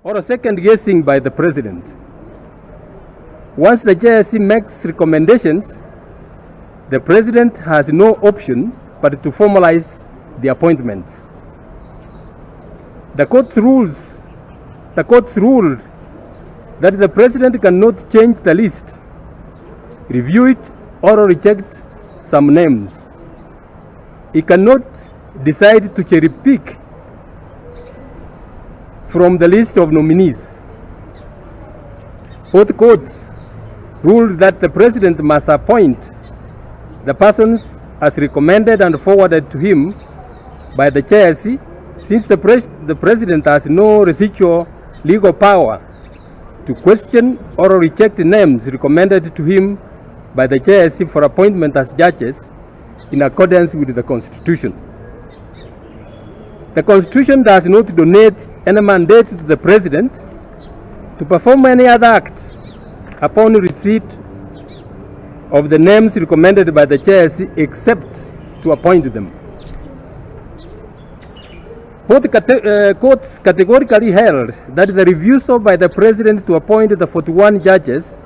or a second guessing by the President. Once the JSC makes recommendations, the President has no option but to formalize the appointments. The court ruled that the President cannot change the list, review it, or reject some names. He cannot decide to cherry pick from the list of nominees. Both courts ruled that the President must appoint the persons as recommended and forwarded to him by the JSC, since the President has no residual legal power to question or reject names recommended to him by the JSC for appointment as judges in accordance with the Constitution. The Constitution does not donate any mandate to the President to perform any other act upon receipt of the names recommended by the JSC except to appoint them. Both courts categorically held that the refusal by the President to appoint the 41 judges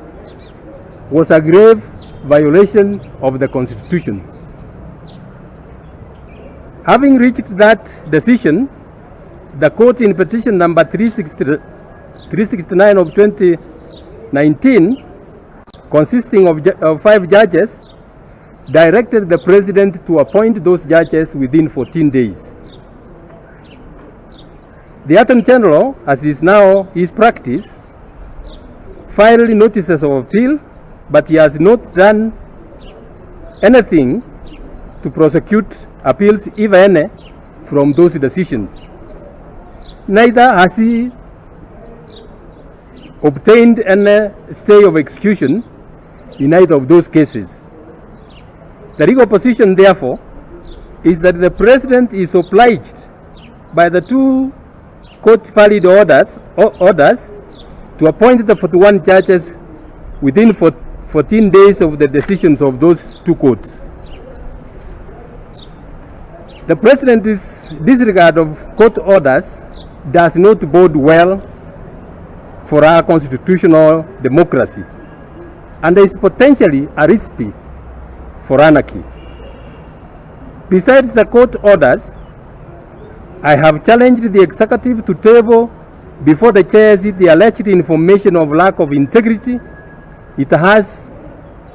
was a grave violation of the Constitution. Having reached that decision, the court in petition number 369 of 2019, consisting of 5 judges, directed the President to appoint those judges within 14 days. The Attorney General, as is now his practice, filed notices of appeal, but he has not done anything to prosecute appeals, if any, from those decisions. Neither has he obtained any stay of execution in either of those cases. The legal position, therefore, is that the President is obliged by the 2 court-valid orders to appoint the 41 judges within 14 days of the decisions of those 2 courts. The President's disregard of court orders does not bode well for our constitutional democracy and is potentially a recipe for anarchy. Besides the court orders, I have challenged the executive to table before the JSC the alleged information of lack of integrity it has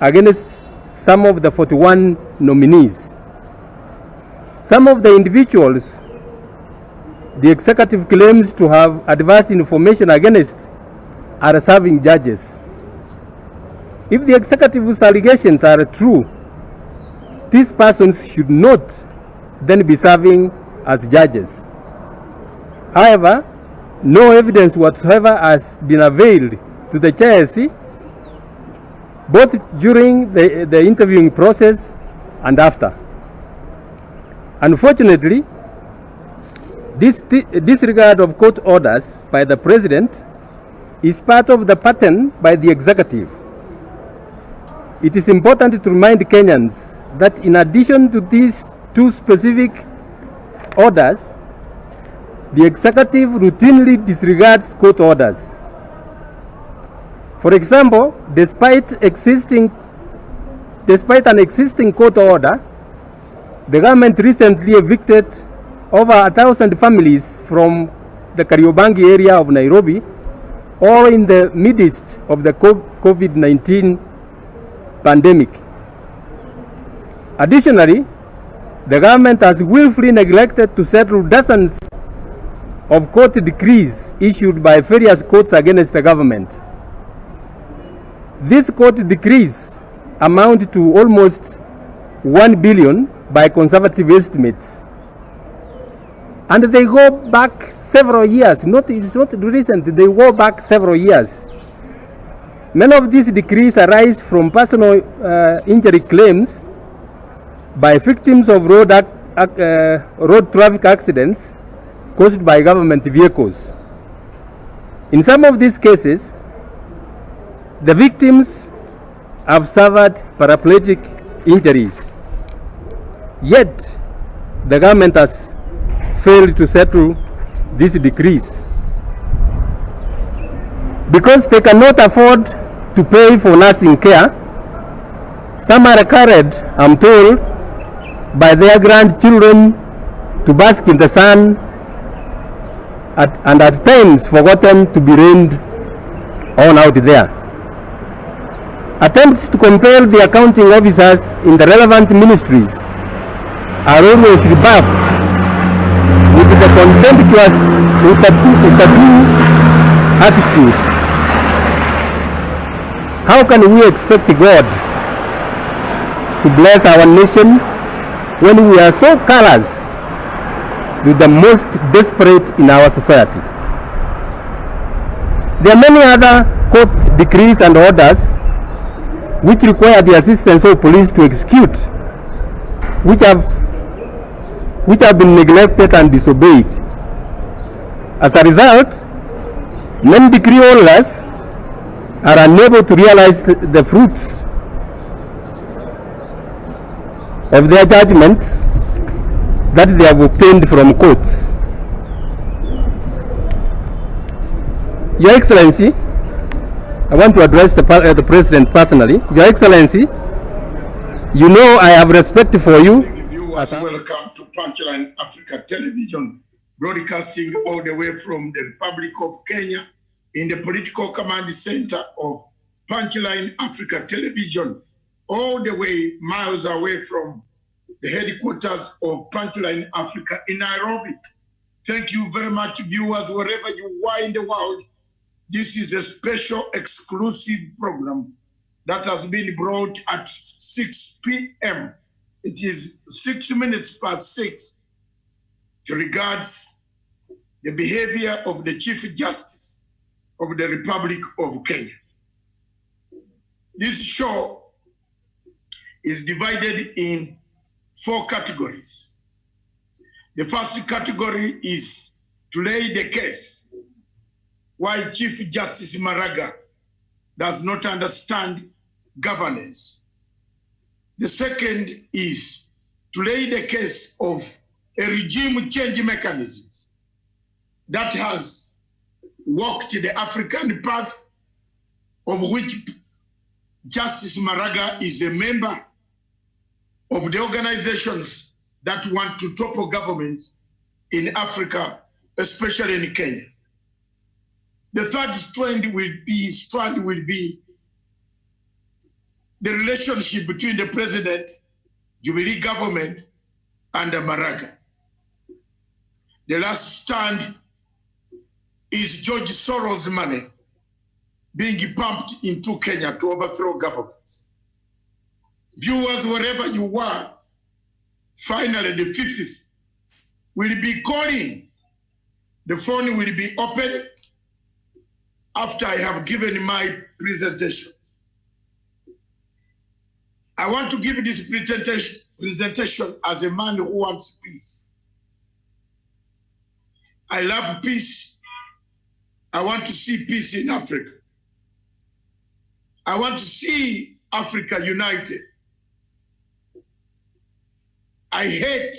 against some of the 41 nominees. Some of the individuals the executive claims to have adverse information against are serving judges. If the executive's allegations are true, these persons should not then be serving as judges. However, no evidence whatsoever has been availed to the JSC, both during the interviewing process and after. Unfortunately, this disregard of court orders by the President is part of the pattern by the executive. It is important to remind Kenyans that in addition to these 2 specific orders, the executive routinely disregards court orders. For example, despite an existing court order, the government recently evicted over 1,000 families from the Kariobangi area of Nairobi, all in the midst of the COVID-19 pandemic. Additionally, the government has willfully neglected to settle dozens of court decrees issued by various courts against the government. These court decrees amount to almost 1 billion by conservative estimates. And they go back several years. It's not recent, they go back several years. Many of these decrees arise from personal injury claims by victims of road traffic accidents caused by government vehicles. In some of these cases, the victims have suffered paraplegic injuries. Yet, the government has failed to settle these decrees. Because they cannot afford to pay for nursing care, some are carried, I'm told, by their grandchildren to bask in the sun and at times forgotten to be rained on out there. Attempts to compel the accounting officers in the relevant ministries are always rebuffed with the contemptuous utatu attitude. How can we expect God to bless our nation when we are so callous to the most desperate in our society? There are many other court decrees and orders which require the assistance of police to execute, which have been neglected and disobeyed. As a result, many decree holders are unable to realize the fruits of their judgments that they have obtained from courts. Your Excellency, I want to address the President personally. Your Excellency, you know I have respect for you. Viewers, welcome to Punchline Africa Television, broadcasting all the way from the Republic of Kenya in the political command center of Punchline Africa Television, all the way miles away from the headquarters of Punchline Africa in Nairobi. Thank you very much, viewers, wherever you are in the world. This is a special exclusive program that has been brought at 6 p.m. It is 6 minutes past 6. It regards the behavior of the Chief Justice of the Republic of Kenya. This show is divided in 4 categories. The first category is to lay the case why Chief Justice Maraga does not understand governance. The second is to lay the case of a regime change mechanisms that has walked the African path, of which Justice Maraga is a member of the organizations that want to topple governments in Africa, especially in Kenya. The third strand will be the relationship between the president, Jubilee government, and the Maraga. The last stand is George Soros' money being pumped into Kenya to overthrow governments. Viewers, wherever you are, finally the fifth will be calling. The phone will be open after I have given my presentation. I want to give this presentation as a man who wants peace. I love peace. I want to see peace in Africa. I want to see Africa united. I hate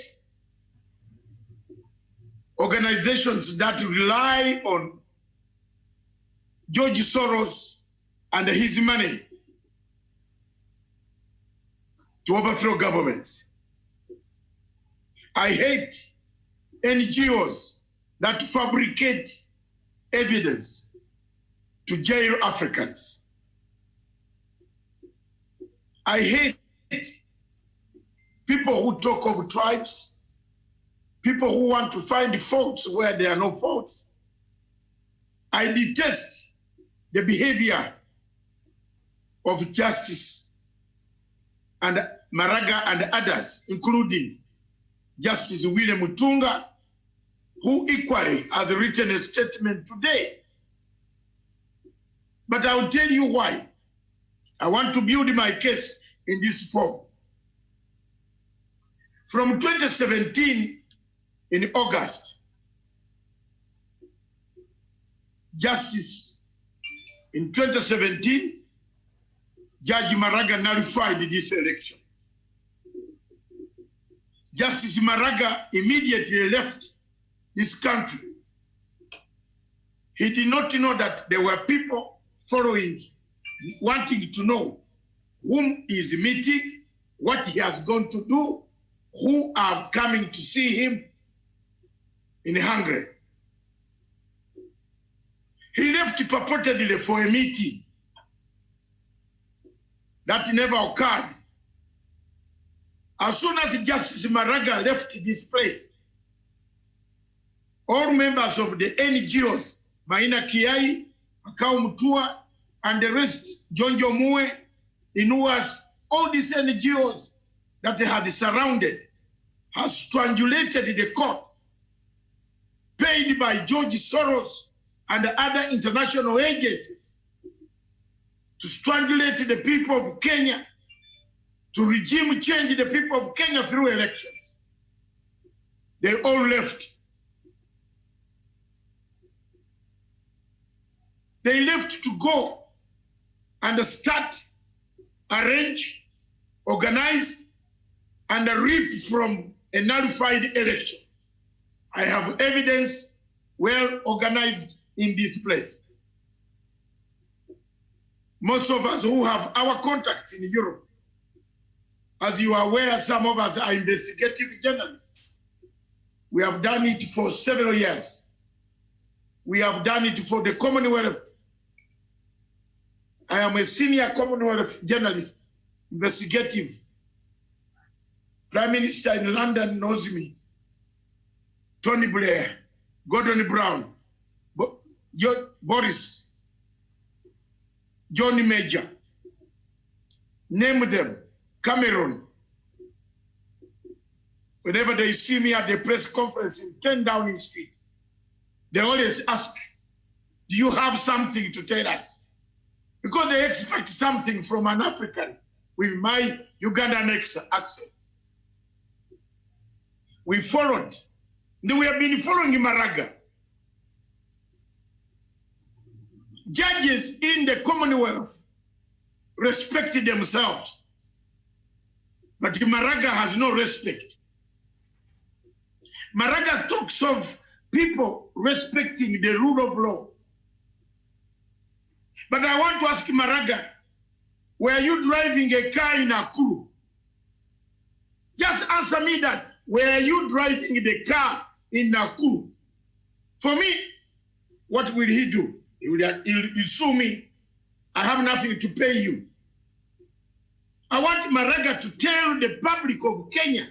organizations that rely on George Soros and his money to overthrow governments. I hate NGOs that fabricate evidence to jail Africans. I hate people who talk of tribes, people who want to find faults where there are no faults. I detest the behavior of Justice and Maraga and others, including Justice William Mutunga, who equally has written a statement today. But I'll tell you why. I want to build my case in this form. From 2017, in August, in 2017, Judge Maraga nullified this election. Justice Maraga immediately left this country He did not know that there were people following, wanting to know whom he is meeting, what he has gone to do, who are coming to see him in Hungary. He left purportedly for a meeting that never occurred. As soon as Justice Maraga left this place, all members of the NGOs, Maina Kiai, Makau Mutua, and the rest, John Mue, Inuas, all these NGOs that they had surrounded, has strangulated the court, paid by George Soros and other international agencies, to strangulate the people of Kenya, to regime change the people of Kenya through elections. They all left. They left to go and start, arrange, organize, and reap from a nullified election. I have evidence well organized in this place. Most of us who have our contacts in Europe, as you are aware, some of us are investigative journalists. We have done it for several years. We have done it for the Commonwealth. I am a senior Commonwealth journalist, investigative. Prime Minister in London knows me. Tony Blair, Gordon Brown, Boris, Johnny Major, name them, Cameron. Whenever they see me at the press conference in 10 Downing Street, they always ask, do you have something to tell us? Because they expect something from an African with my Ugandan accent. We followed. We have been following Maraga. Judges in the Commonwealth respect themselves, but Maraga has no respect. Maraga talks of people respecting the rule of law. But I want to ask Maraga, were you driving a car in Nakuru? Just answer me that. Were you driving the car in Nakuru? For me, what will he do? He'll sue me. I have nothing to pay you. I want Maraga to tell the public of Kenya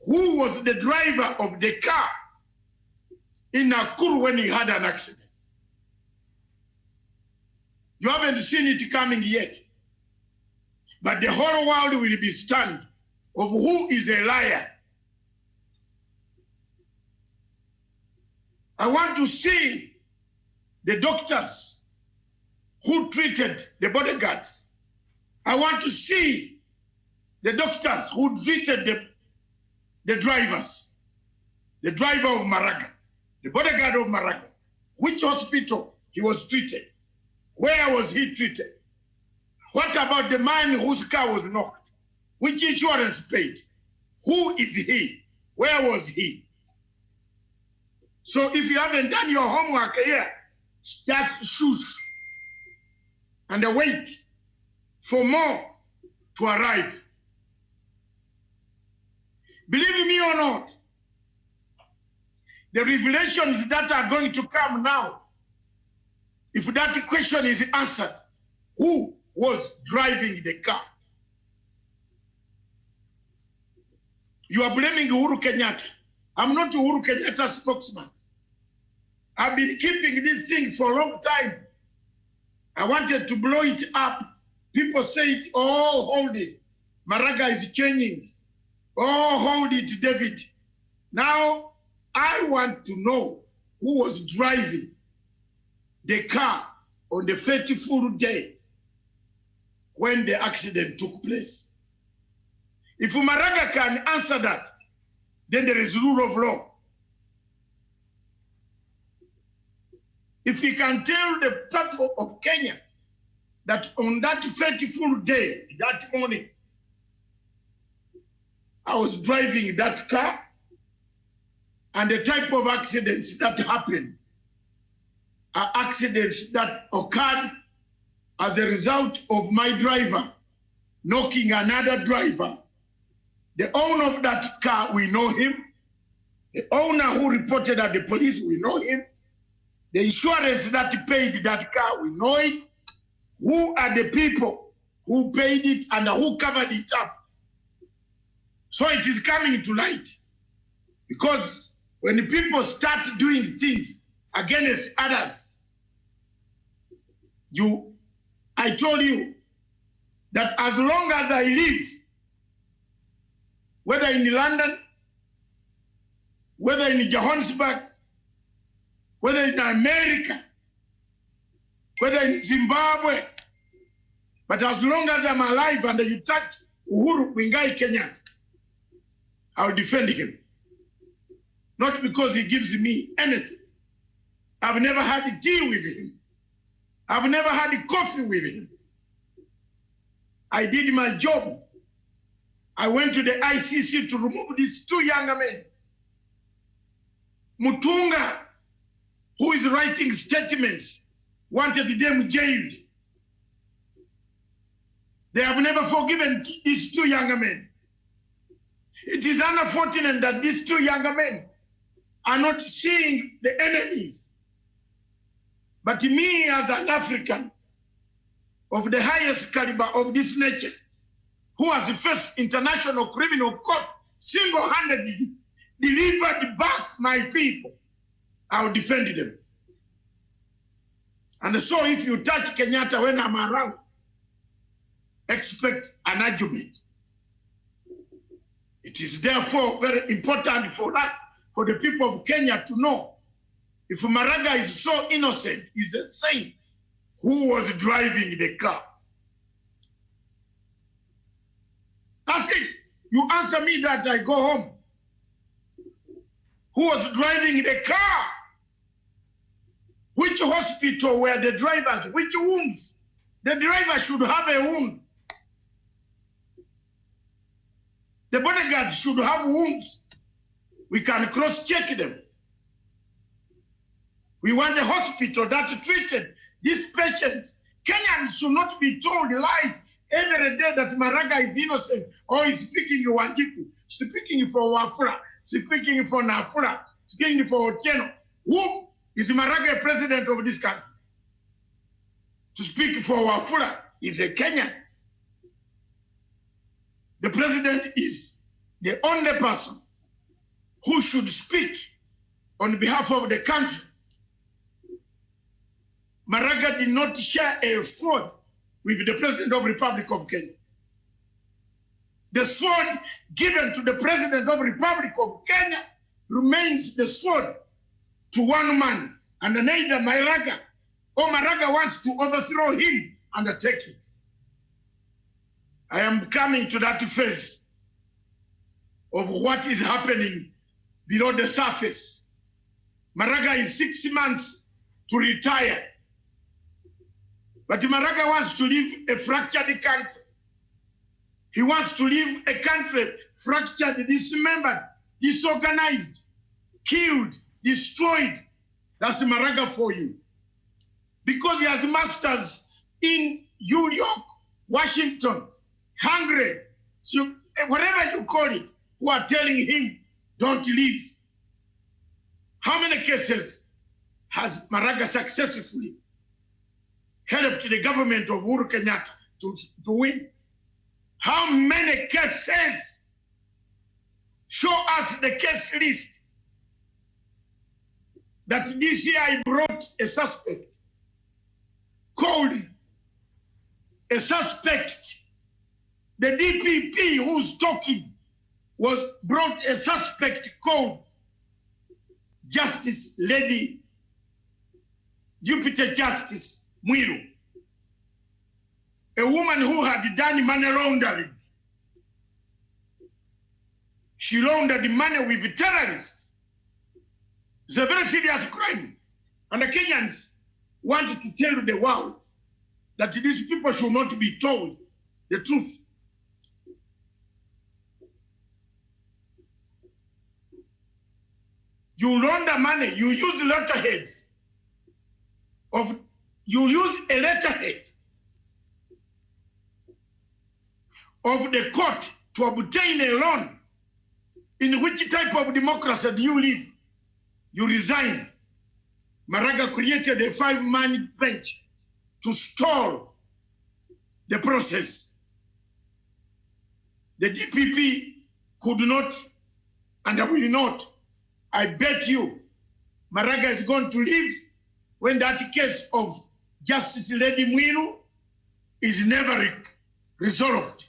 who was the driver of the car in Nakuru when he had an accident. You haven't seen it coming yet. But the whole world will be stunned of who is a liar. I want to see the doctors who treated the bodyguards. I want to see the doctors who treated the drivers. The driver of Maraga, the bodyguard of Maraga. Which hospital he was treated? Where was he treated? What about the man whose car was knocked? Which insurance paid? Who is he? Where was he? So if you haven't done your homework here, just shoot and wait for more to arrive. Believe me or not, the revelations that are going to come now, if that question is answered, who was driving the car? You are blaming Uhuru Kenyatta. I'm not Uhuru Kenyatta's spokesman. I've been keeping this thing for a long time. I wanted to blow it up. People say, oh, hold it. Maraga is changing. Oh, hold it, David. Now, I want to know who was driving the car on the fateful day when the accident took place. If Maraga can answer that, then there is rule of law. If he can tell the people of Kenya that on that fateful day, that morning, I was driving that car and the type of accidents that happened, accident that occurred as a result of my driver knocking another driver. The owner of that car, we know him. The owner who reported at the police, we know him. The insurance that paid that car, we know it. Who are the people who paid it and who covered it up? So it is coming to light. Because when people start doing things against others, I told you that as long as I live, whether in London, whether in Johannesburg, whether in America, whether in Zimbabwe, but as long as I'm alive and you touch Uhuru Muigai Kenyatta, I'll defend him. Not because he gives me anything. I've never had a tea with him. I've never had a coffee with him. I did my job. I went to the ICC to remove these two young men. Mutunga, who is writing statements, wanted them jailed. They have never forgiven these two young men. It is unfortunate that these two young men are not seeing the enemies. But me as an African of the highest caliber of this nature, who has faced international criminal court, single-handedly delivered back my people, I'll defend them. And so if you touch Kenyatta when I'm around, expect an argument. It is therefore very important for us, for the people of Kenya to know, if Maraga is so innocent, he's a saint, who was driving the car? That's it. You answer me that, I go home. Who was driving the car? Which hospital were the drivers? Which wounds? The driver should have a wound. The bodyguards should have wounds. We can cross-check them. We want a hospital that treated these patients. Kenyans should not be told lies every day that Maraga is innocent or is speaking Wanjiku, speaking for Wafula, speaking for Nafula, speaking for Otieno. Who is Maraga president of this country? To speak for Wafula is a Kenyan. The president is the only person who should speak on behalf of the country. Maraga did not share a sword with the President of the Republic of Kenya. The sword given to the President of the Republic of Kenya remains the sword to one man, and neither Maraga or Maraga wants to overthrow him and take it. I am coming to that phase of what is happening below the surface. Maraga is 6 months to retire. But Maraga wants to leave a fractured country. He wants to leave a country fractured, dismembered, disorganized, killed, destroyed. That's Maraga for you. Because he has masters in New York, Washington, Hungary, so whatever you call it, who are telling him, don't leave. How many cases has Maraga successfully helped the government of Uhuru Kenyatta to win? How many cases? Show us the case list. That this year I brought a suspect called a suspect. The DPP who's talking brought a suspect called Justice Lady Jupiter Justice Mwiru, a woman who had done money laundering. She laundered money with terrorists. It's a very serious crime. And the Kenyans wanted to tell the world that these people should not be told the truth. You launder money, you use letterheads of, you use a letterhead of the court to obtain a loan. In which type of democracy do you live? You resign. Maraga created a 5-man bench to stall the process. The DPP could not and will not. I bet you Maraga is going to leave when that case of Justice Lady Mwilu is never resolved.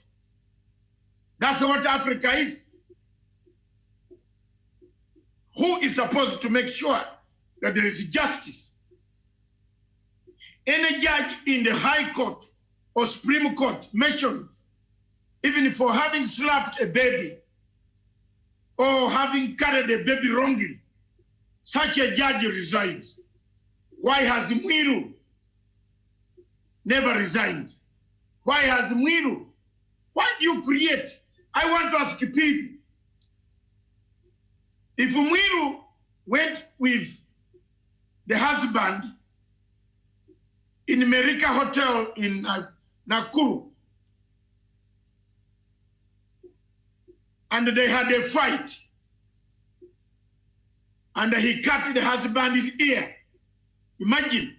That's what Africa is. Who is supposed to make sure that there is justice? Any judge in the High Court or Supreme Court mentioned, even for having slapped a baby or having carried a baby wrongly, such a judge resigns. Why has Mwilu never resigned? Why has Mwilu? Why do you create? I want to ask people, if Mwilu went with the husband in Maraga Hotel in Nakuru, and they had a fight, and he cut the husband's ear, imagine,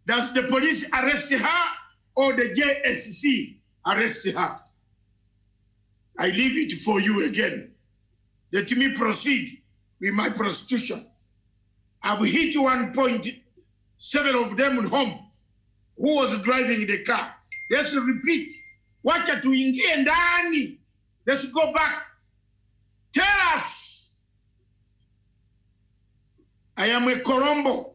does the police arrest her or the JSC arrest her? I leave it for you again. Let me proceed with my prostitution. I've hit 1.7 of them home. Who was driving the car? Let's repeat. Wacha tuingie ndani. Let's go back. Tell us. I am a Korombo.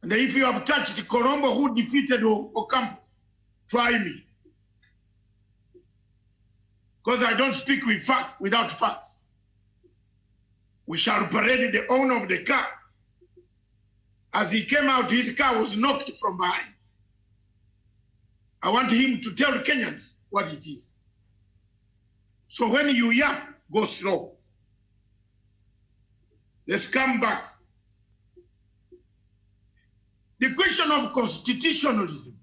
And if you have touched Korombo who defeated Ocampo, try me. Because I don't speak without facts. We shall parade the owner of the car. As he came out, his car was knocked from behind. I want him to tell Kenyans what it is. So when you yap, go slow. Let's come back. The question of constitutionalism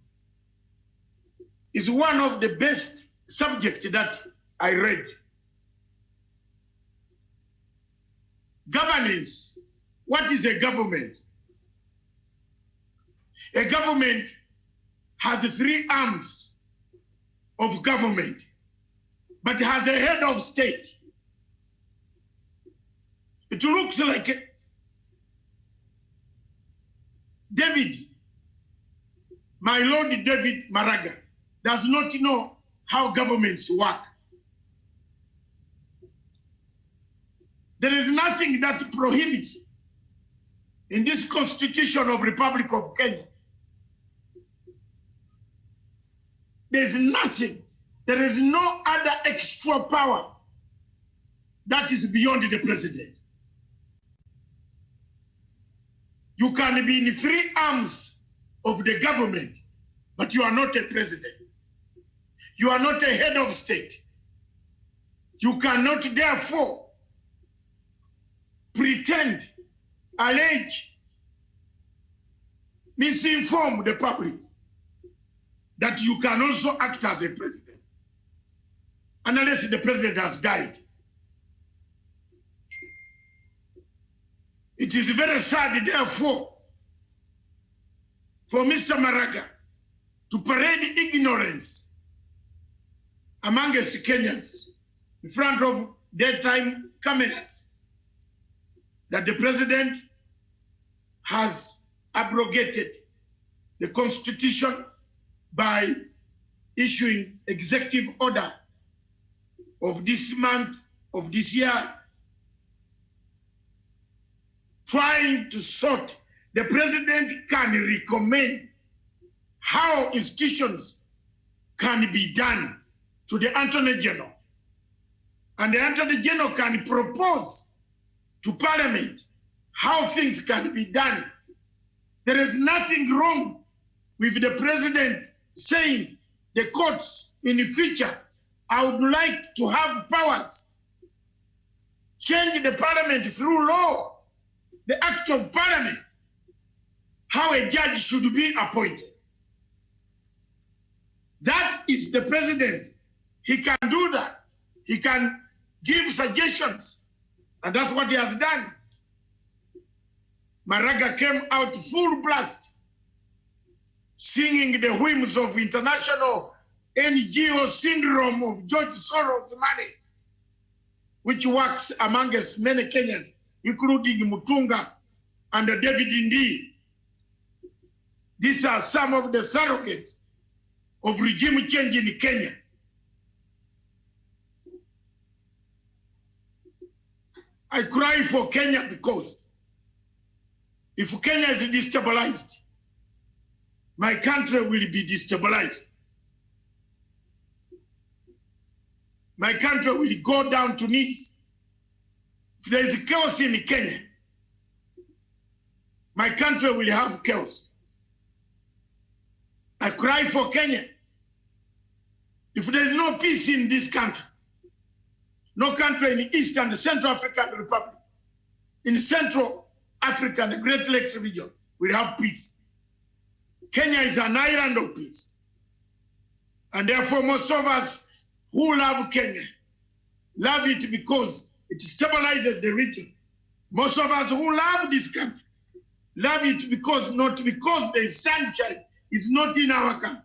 is one of the best subjects that I read. Governance. What is a government? A government has 3 arms of government, but has a head of state. It looks like David, my Lord David Maraga, does not know how governments work. There is nothing that prohibits in this Constitution of Republic of Kenya. There's nothing. There is no other extra power that is beyond the president. You can be in 3 arms of the government, but you are not a president. You are not a head of state. You cannot therefore pretend, allege, misinform the public that you can also act as a president, unless the president has died. It is very sad, therefore, for Mr. Maraga to parade ignorance among us Kenyans in front of daytime cameras that the president has abrogated the Constitution by issuing executive order of this month, of this year, trying to sort. The president can recommend how institutions can be done to the Attorney General. And the Attorney General can propose to Parliament how things can be done. There is nothing wrong with the president saying the courts in the future, I would like to have powers. Change the Parliament through law, the act of Parliament. how a judge should be appointed. That is the president. He can do that. He can give suggestions. And that's what he has done. Maraga came out full blast, singing the hymns of international NGO syndrome of George Soros' money, which works amongst many Kenyans, including Mutunga and David Ndii. These are some of the surrogates of regime change in Kenya. I cry for Kenya because if Kenya is destabilized, my country will be destabilized. My country will go down to knees. If there is chaos in Kenya, my country will have chaos. I cry for Kenya. If there is no peace in this country, no country in the East and the Central African Republic, in Central Africa and the Great Lakes region, will have peace. Kenya is an island of peace. And therefore, most of us who love Kenya, love it because it stabilizes the region. Most of us who love this country, love it not because the sunshine is not in our country,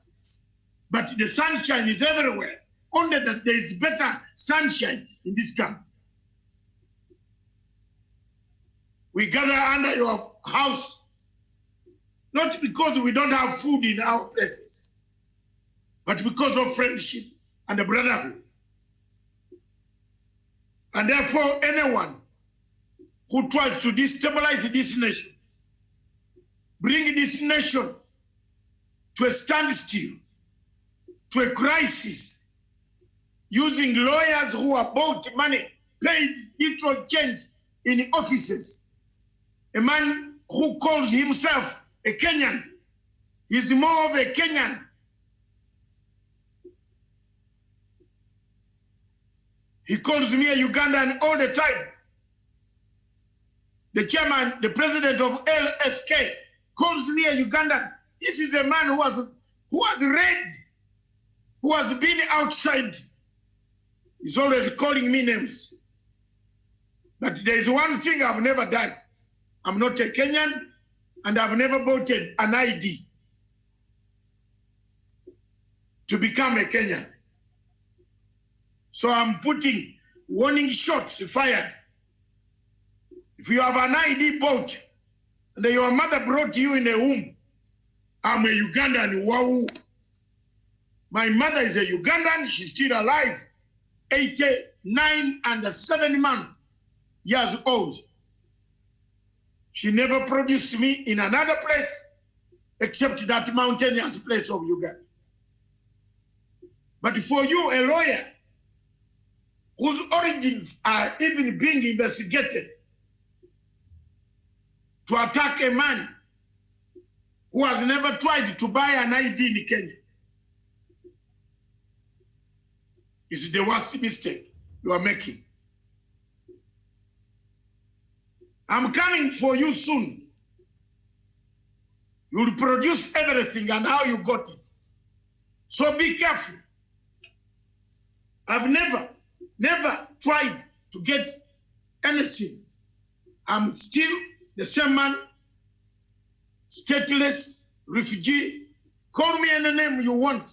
but the sunshine is everywhere. Only that there is better sunshine in this country. We gather under your house, not because we don't have food in our places, but because of friendship and the brotherhood. And therefore, anyone who tries to destabilize this nation, bring this nation to a standstill, to a crisis, using lawyers who are bought money, paid literal change in offices. A man who calls himself a Kenyan is more of a Kenyan. He calls me a Ugandan all the time. The chairman, the president of LSK, calls me a Ugandan. This is a man who has read, who has been outside. He's always calling me names. But there is one thing I've never done. I'm not a Kenyan, and I've never bought an ID to become a Kenyan. So I'm putting warning shots fired. If you have an ID bought, and your mother brought you in a womb, I'm a Ugandan, wow. My mother is a Ugandan, she's still alive, 89 and 7 months years old. She never produced me in another place except that mountainous place of Uganda. But for you, a lawyer, whose origins are even being investigated, to attack a man who has never tried to buy an ID in Kenya, is the worst mistake you are making. I'm coming for you soon. You'll produce everything and how you got it. So be careful. I've never tried to get anything. I'm still the same man, stateless, refugee. Call me any name you want.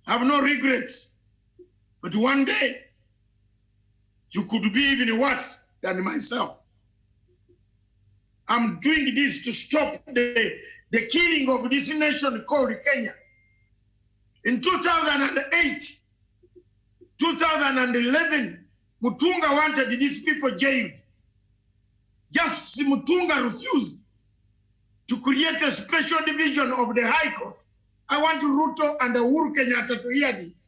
I have no regrets. But one day, you could be even worse than myself. I'm doing this to stop the killing of this nation called Kenya. In 2008, 2011, Mutunga wanted these people jailed. Just Mutunga refused to create a special division of the High Court. I want Ruto and Uhuru Kenyatta to hear this.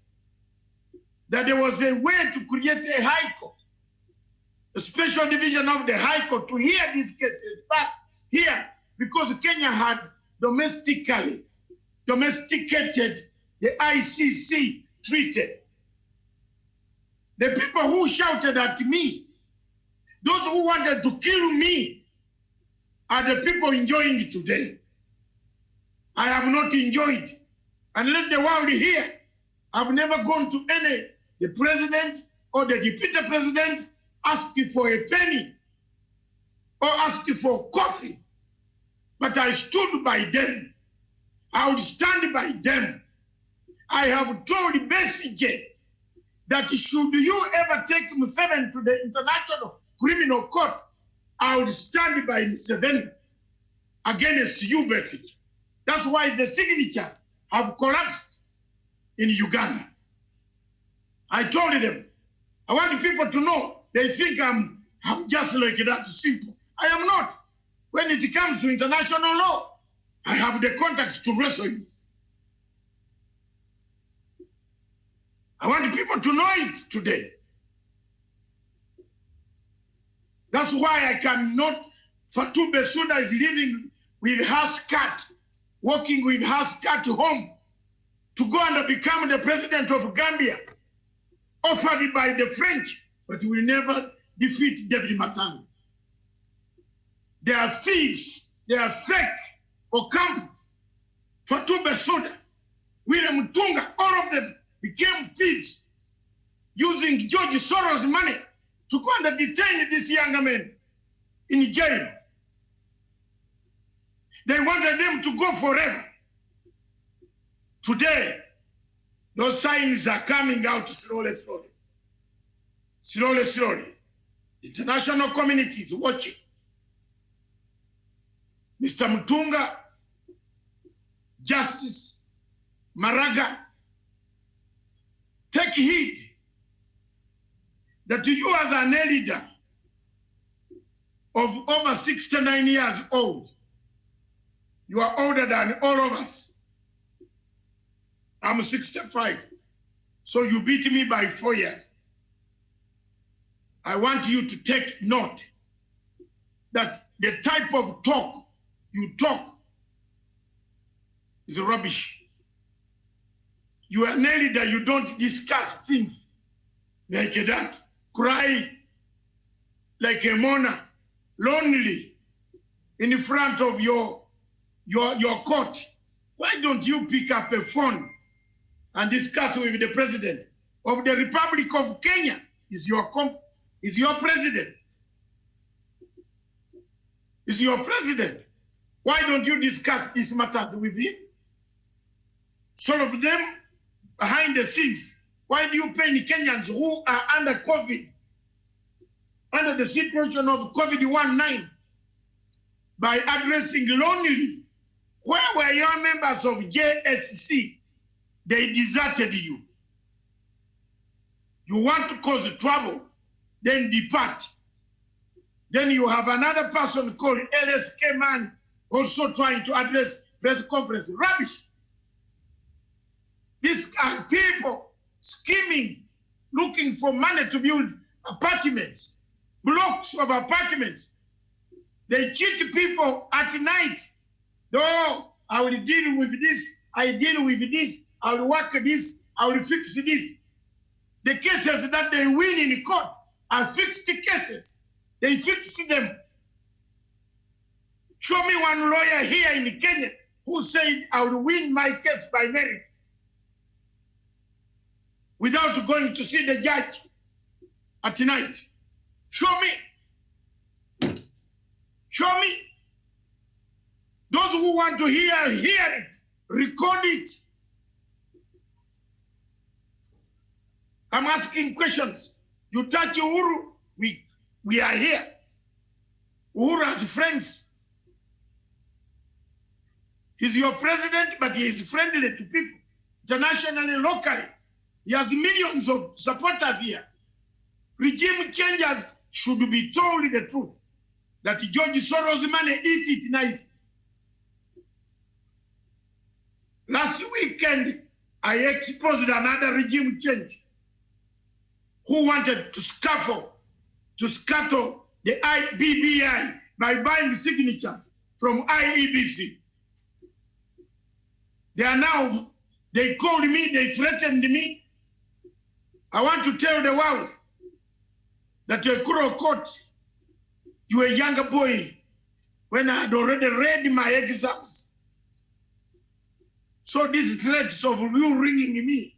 That there was a way to create a High Court, a special division of the High Court to hear these cases back here, because Kenya had domesticated the ICC treaty. The people who shouted at me, those who wanted to kill me, are the people enjoying it today? I have not enjoyed. And let the world hear. I've never gone to the president or the deputy president asking for a penny or asking for coffee. But I stood by them. I would stand by them. I have told Besigye that should you ever take Museveni to the International Criminal Court, I would stand by Museveni against you, Besigye. That's why the signatures have collapsed in Uganda. I told them, I want people to know, they think I'm just like that simple. I am not. When it comes to international law, I have the contacts to wrestle you. I want people to know it today. That's why I cannot, Fatou Bensouda is living with her skirt, walking with her skirt home to go and become the president of Gambia, offered by the French, but will never defeat David Matsanga. They are thieves, they are fake, Ocampo, Fatou Bensouda, William Tunga, all of them became thieves using George Soros' money to go and detain this young man in jail. They wanted them to go forever. Today, those signs are coming out slowly, slowly. Slowly, slowly. The international community is watching. Mr. Mutunga, Justice, Maraga, take heed that you as an leader of over 69 years old, you are older than all of us. I'm 65, so you beat me by 4 years. I want you to take note that the type of talk you talk is rubbish. You are an leader, you don't discuss things like that. Cry like a mourner, lonely in front of your court. Why don't you pick up a phone and discuss with the president of the Republic of Kenya? Is your president. Is your president. Why don't you discuss these matters with him? Solve them behind the scenes. Why do you pay the Kenyans who are under COVID, under the situation of COVID-19, by addressing lonely? Where were your members of JSC? They deserted you. You want to cause trouble, then depart. Then you have another person called LSK man also trying to address press conference. Rubbish. These are people scheming, looking for money to build apartments, blocks of apartments. They cheat people at night. Oh, I will deal with this, I deal with this, I will work this, I will fix this. The cases that they win in court are fixed cases. They fix them. Show me one lawyer here in Kenya who said, I will win my case by merit without going to see the judge at night. Show me. Show me. Those who want to hear it, record it. I'm asking questions. You touch Uhuru, we are here. Uhuru has friends. He's your president, but he is friendly to people, internationally, locally. He has millions of supporters here. Regime changers should be told the truth, that George Soros' money eat it nice. Last weekend, I exposed another regime change who wanted to scuttle the IBBI by buying signatures from IEBC. They called me, they threatened me. I want to tell the world that Kuro Court, you a younger boy when I had already read my exams. So these threats of you ringing me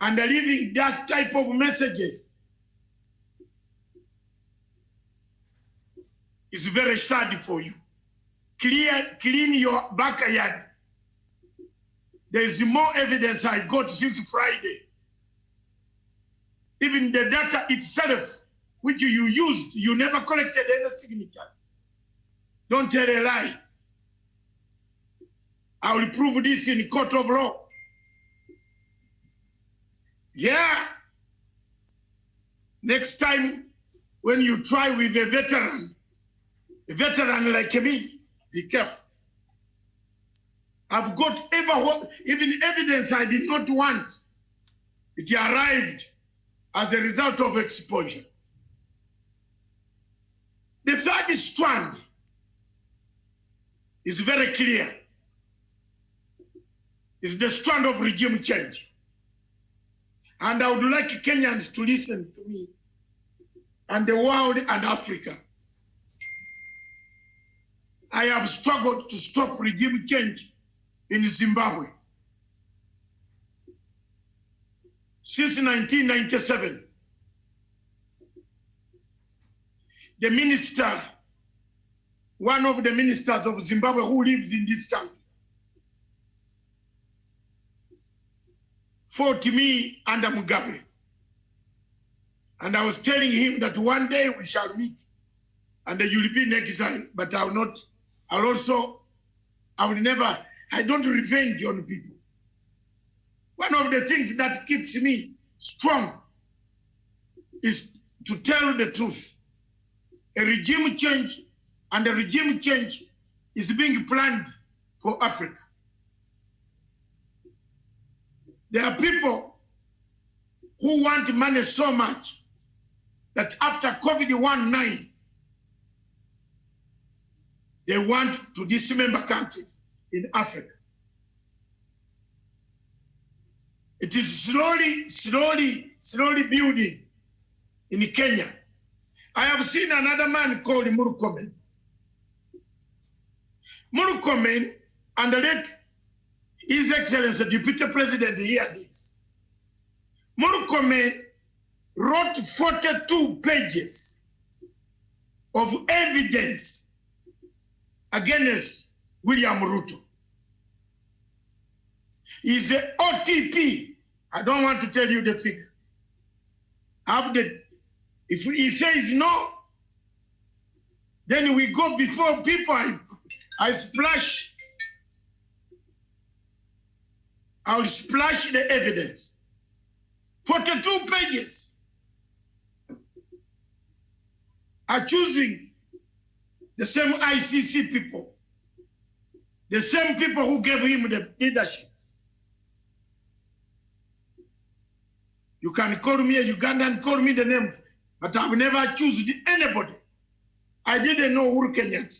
and leaving that type of messages is very sad for you. Clean your backyard. There is more evidence I got since Friday. Even the data itself, which you used, you never collected any signatures. Don't tell a lie. I will prove this in court of law. Yeah. Next time when you try with a veteran like me, be careful. I've got even evidence I did not want. It arrived as a result of exposure. The third strand is very clear. It's the strand of regime change. And I would like Kenyans to listen to me, and the world and Africa. I have struggled to stop regime change in Zimbabwe. Since 1997, the minister, one of the ministers of Zimbabwe who lives in this country, fought me under Mugabe. And I was telling him that one day we shall meet and you'll be in exile, but I will never, I don't revenge on people. One of the things that keeps me strong is to tell the truth. A regime change, and a regime change is being planned for Africa. There are people who want money so much that after COVID-19, they want to dismember countries in Africa. It is slowly building in Kenya. I have seen another man called Murkomen. Murkomen, and let His Excellency the Deputy President hear this. Murkomen wrote 42 pages of evidence against William Ruto. He's an OTP. I don't want to tell you the figure. If he says no, then we go before people. I'll splash the evidence. 42 pages. Accusing the same ICC people, the same people who gave him the leadership. You can call me a Ugandan, call me the names, but I've never accused anybody. I didn't know Uhuru Kenyatta.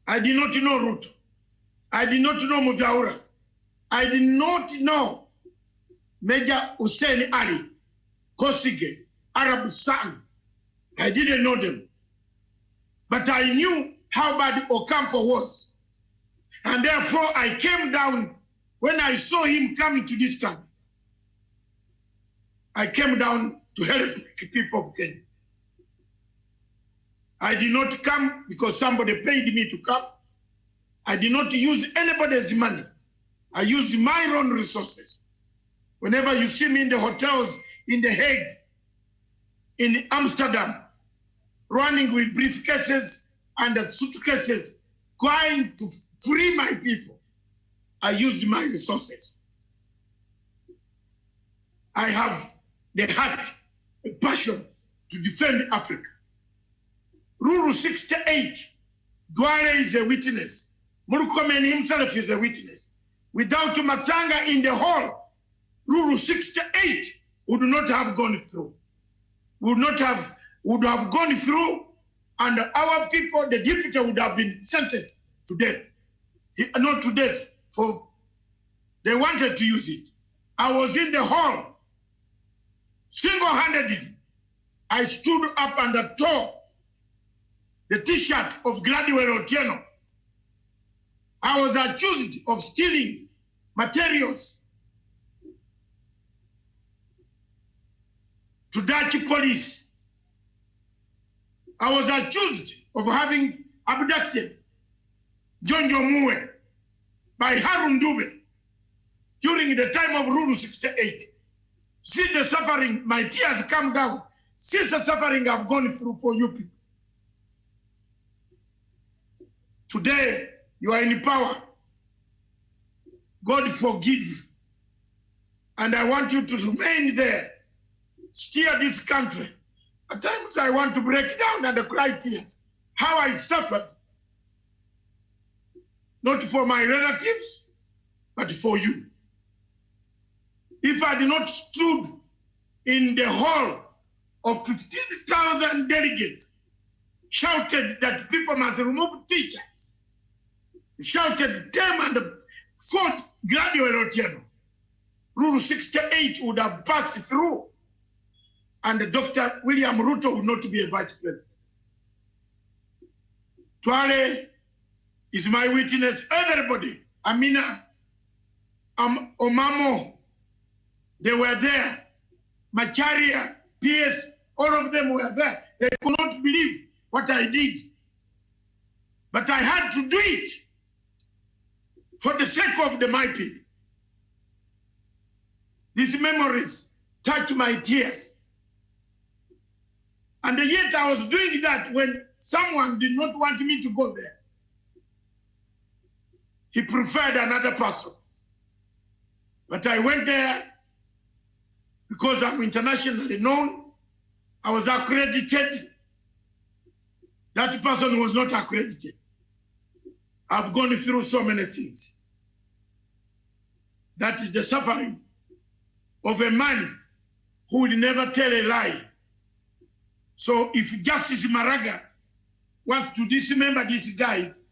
I did not know Ruto. I did not know Muzaura. I did not know Major Hussein Ali, Kosige, Arab San. I didn't know them. But I knew how bad Ocampo was. And therefore I came down when I saw him coming to this country. I came down to help the people of Kenya. I did not come because somebody paid me to come. I did not use anybody's money. I used my own resources. Whenever you see me in the hotels, in The Hague, in Amsterdam, running with briefcases and suitcases, going to free my people, I used my resources. I have the heart, a passion to defend Africa. Rule 68, Dwale is a witness. Murkomen himself is a witness. Without Matanga in the hall, Rule 68 would not have gone through. Would have gone through, and our people, the deputy, would have been sentenced to death. Not to death, for they wanted to use it. I was in the hall, single-handedly. I stood up and tore the T-shirt of Gladwell Otieno. I was accused of stealing materials to Dutch police. I was accused of having abducted John Mue by Harun Dube during the time of Rule 68. See the suffering, my tears come down. See the suffering I've gone through for you people. Today, you are in power. God forgive. And I want you to remain there. Steer this country. At times I want to break down and cry tears. How I suffered. Not for my relatives, but for you. If I did not stood in the hall of 15,000 delegates, shouted that people must remove teachers, shouted them and fought Gladwell Otieno, Rule 68 would have passed through, and Dr. William Ruto would not be a vice president. Twale is my witness. Everybody, Amina, Omamo, they were there. Macharia, PS, all of them were there. They could not believe what I did. But I had to do it for the sake of my people. These memories touch my tears. And yet I was doing that when someone did not want me to go there. He preferred another person. But I went there because I'm internationally known. I was accredited. That person was not accredited. I've gone through so many things. That is the suffering of a man who would never tell a lie. So if Justice Maraga wants to dismember these guys,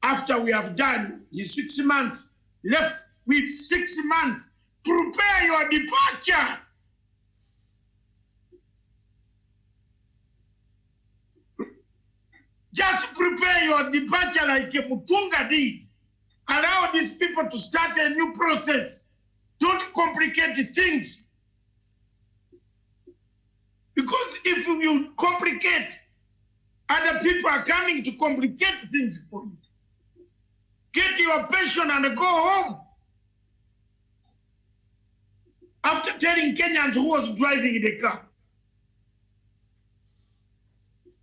after we have done his 6 months, left with 6 months, prepare your departure. Just prepare your departure like Mutunga did. Allow these people to start a new process. Don't complicate things. Because if you complicate, other people are coming to complicate things for you. Get your pension and go home. After telling Kenyans who was driving the car,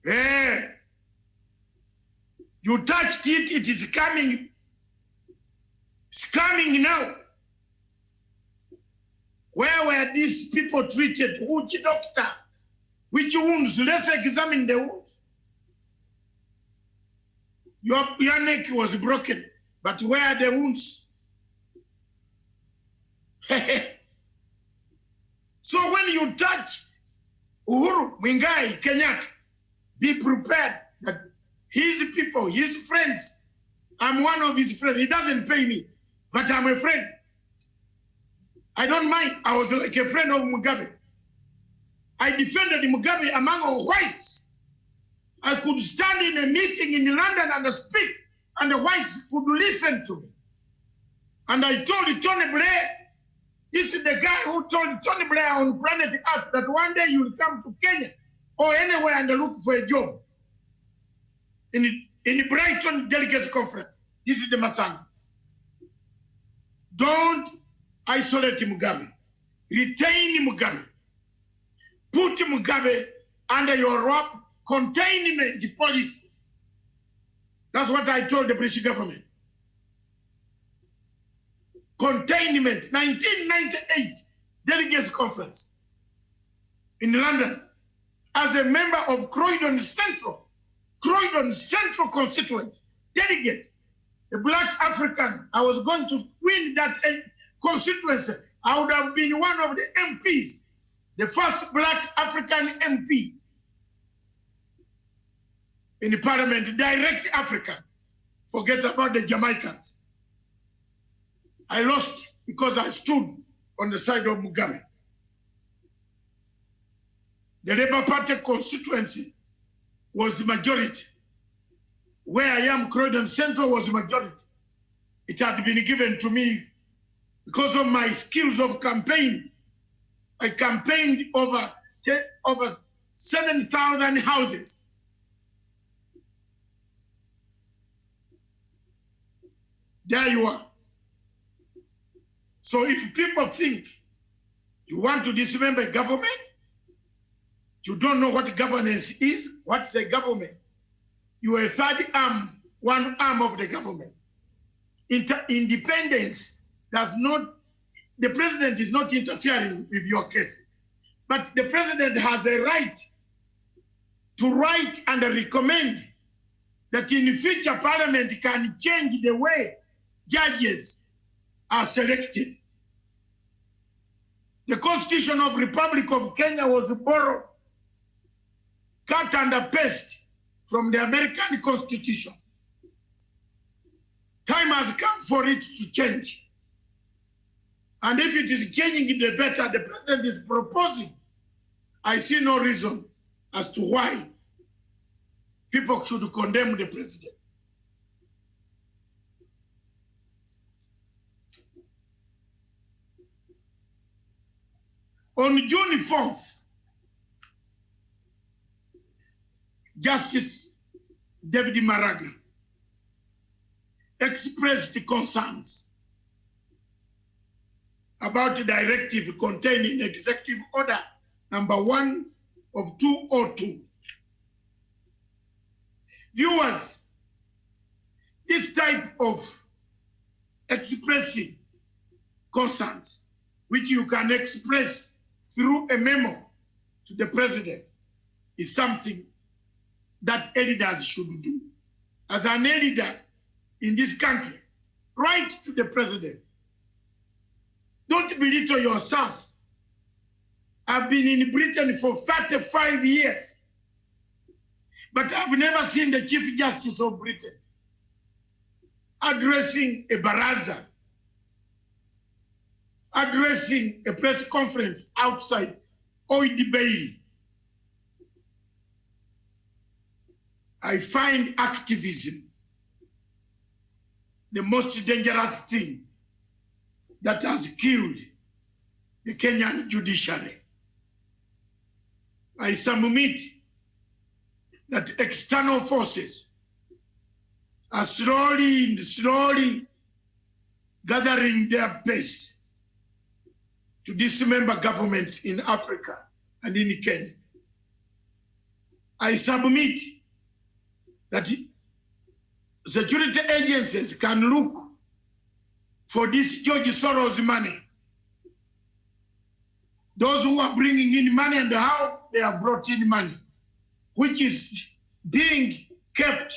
hey, you touched it, it is coming. It's coming now. Where were these people treated? Which doctor? Which wounds? Let's examine the wounds. Your neck was broken, but where are the wounds? So when you touch Uhuru Muigai Kenyatta, be prepared that his people, his friends, I'm one of his friends. He doesn't pay me, but I'm a friend. I don't mind. I was like a friend of Mugabe. I defended Mugabe among all whites. I could stand in a meeting in London and speak, and the whites could listen to me. And I told Tony Blair, this is the guy who told Tony Blair on planet Earth that one day you will come to Kenya or anywhere and look for a job. In the Brighton Delegates Conference, this is the Matanga. Don't isolate Mugabe. Retain Mugabe. Put Mugabe under your rope. Containment policy. That's what I told the British government. Containment. 1998 Delegates Conference in London. As a member of Croydon Central constituency, delegate, a black African, I was going to win that constituency. I would have been one of the MPs, the first black African MP in the parliament, direct African. Forget about the Jamaicans. I lost because I stood on the side of Mugabe. The Labour Party constituency, was majority. Where I am, Croydon Central was majority. It had been given to me because of my skills of campaign. I campaigned over 7,000 houses. There you are. So if people think you want to dismember government, you don't know what governance is, what's a government. You are a third arm, one arm of the government. Independence does not, the president is not interfering with your cases, but the president has a right to write and recommend that in future parliament can change the way judges are selected. The Constitution of Republic of Kenya was borrowed, cut and pasted from the American Constitution. Time has come for it to change. And if it is changing the better, the president is proposing, I see no reason as to why people should condemn the president. On June 4th, Justice David Maraga expressed concerns about the directive contained in Executive Order number 1 of 2002. Viewers, this type of expressing concerns, which you can express through a memo to the president, is something that elders should do. As an elder in this country, write to the president. Don't belittle yourself. I've been in Britain for 35 years, but I've never seen the Chief Justice of Britain addressing a baraza, addressing a press conference outside Old Bailey. I find activism the most dangerous thing that has killed the Kenyan judiciary. I submit that external forces are slowly gathering their pace to dismember governments in Africa and in Kenya. I submit that security agencies can look for this George Soros money. Those who are bringing in money and how they have brought in money, which is being kept,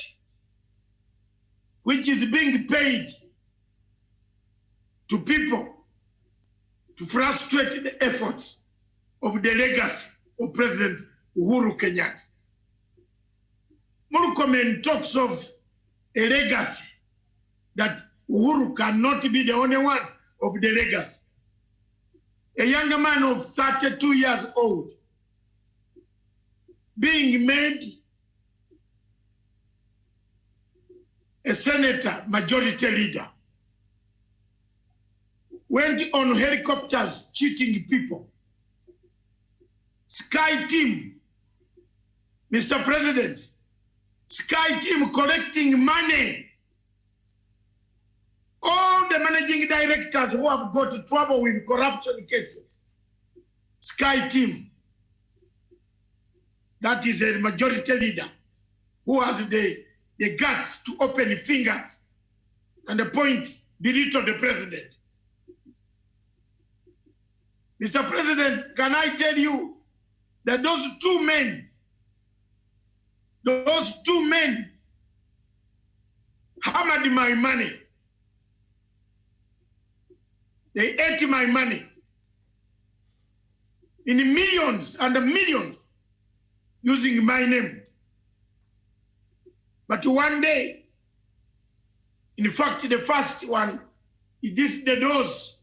which is being paid to people to frustrate the efforts of the legacy of President Uhuru Kenyatta. Murkomen talks of a legacy that Uhuru cannot be the only one of the legacy. A younger man of 32 years old being made a senator, majority leader, went on helicopters cheating people. Sky team, Mr. President, Sky team collecting money. All the managing directors who have got trouble with corruption cases, Sky team, that is a majority leader who has the guts to open fingers and point belittle the president. Mr. President, can I tell you that those two men hammered my money. They ate my money in millions and millions using my name. But one day, in fact, the first one, he did the doors.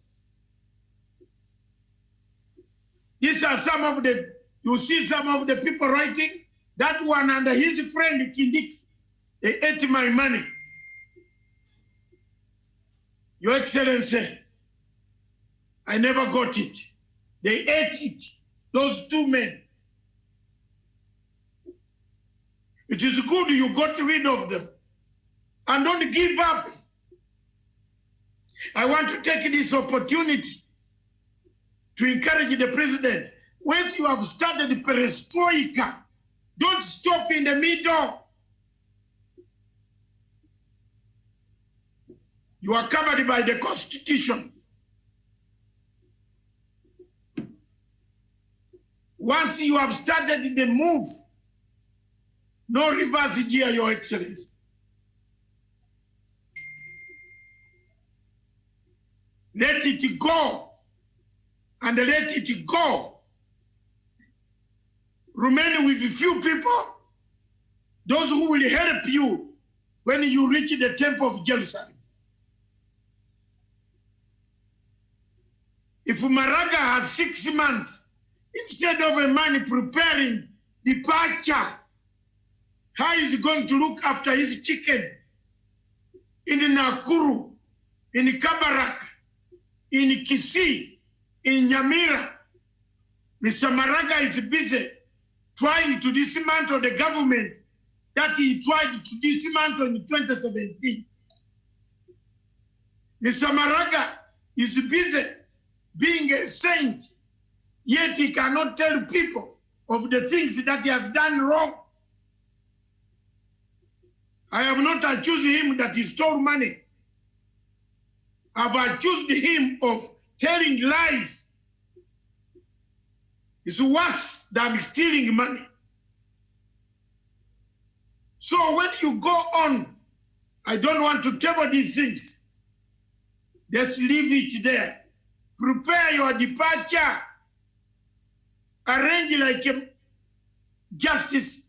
These are some of the, you see some of the people writing, That one and his friend Kindiki, they ate my money. Your Excellency, I never got it. They ate it, those two men. It is good you got rid of them. And don't give up. I want to take this opportunity to encourage the president. Once you have started the perestroika, don't stop in the middle. You are covered by the Constitution. Once you have started the move, no reverse gear, Your Excellency. Let it go, and let it go. Remain with a few people, those who will help you when you reach the temple of Jerusalem. If Maraga has 6 months, instead of a man preparing departure, how is he going to look after his chicken in Nakuru, in Kabarak, in Kisii, in Nyamira? Mr. Maraga is busy trying to dismantle the government that he tried to dismantle in 2017. Mr. Maraga is busy being a saint, yet he cannot tell people of the things that he has done wrong. I have not accused him that he stole money. I have accused him of telling lies. It's worse than stealing money. So when you go on, I don't want to table these things. Just leave it there. Prepare your departure. Arrange like a justice.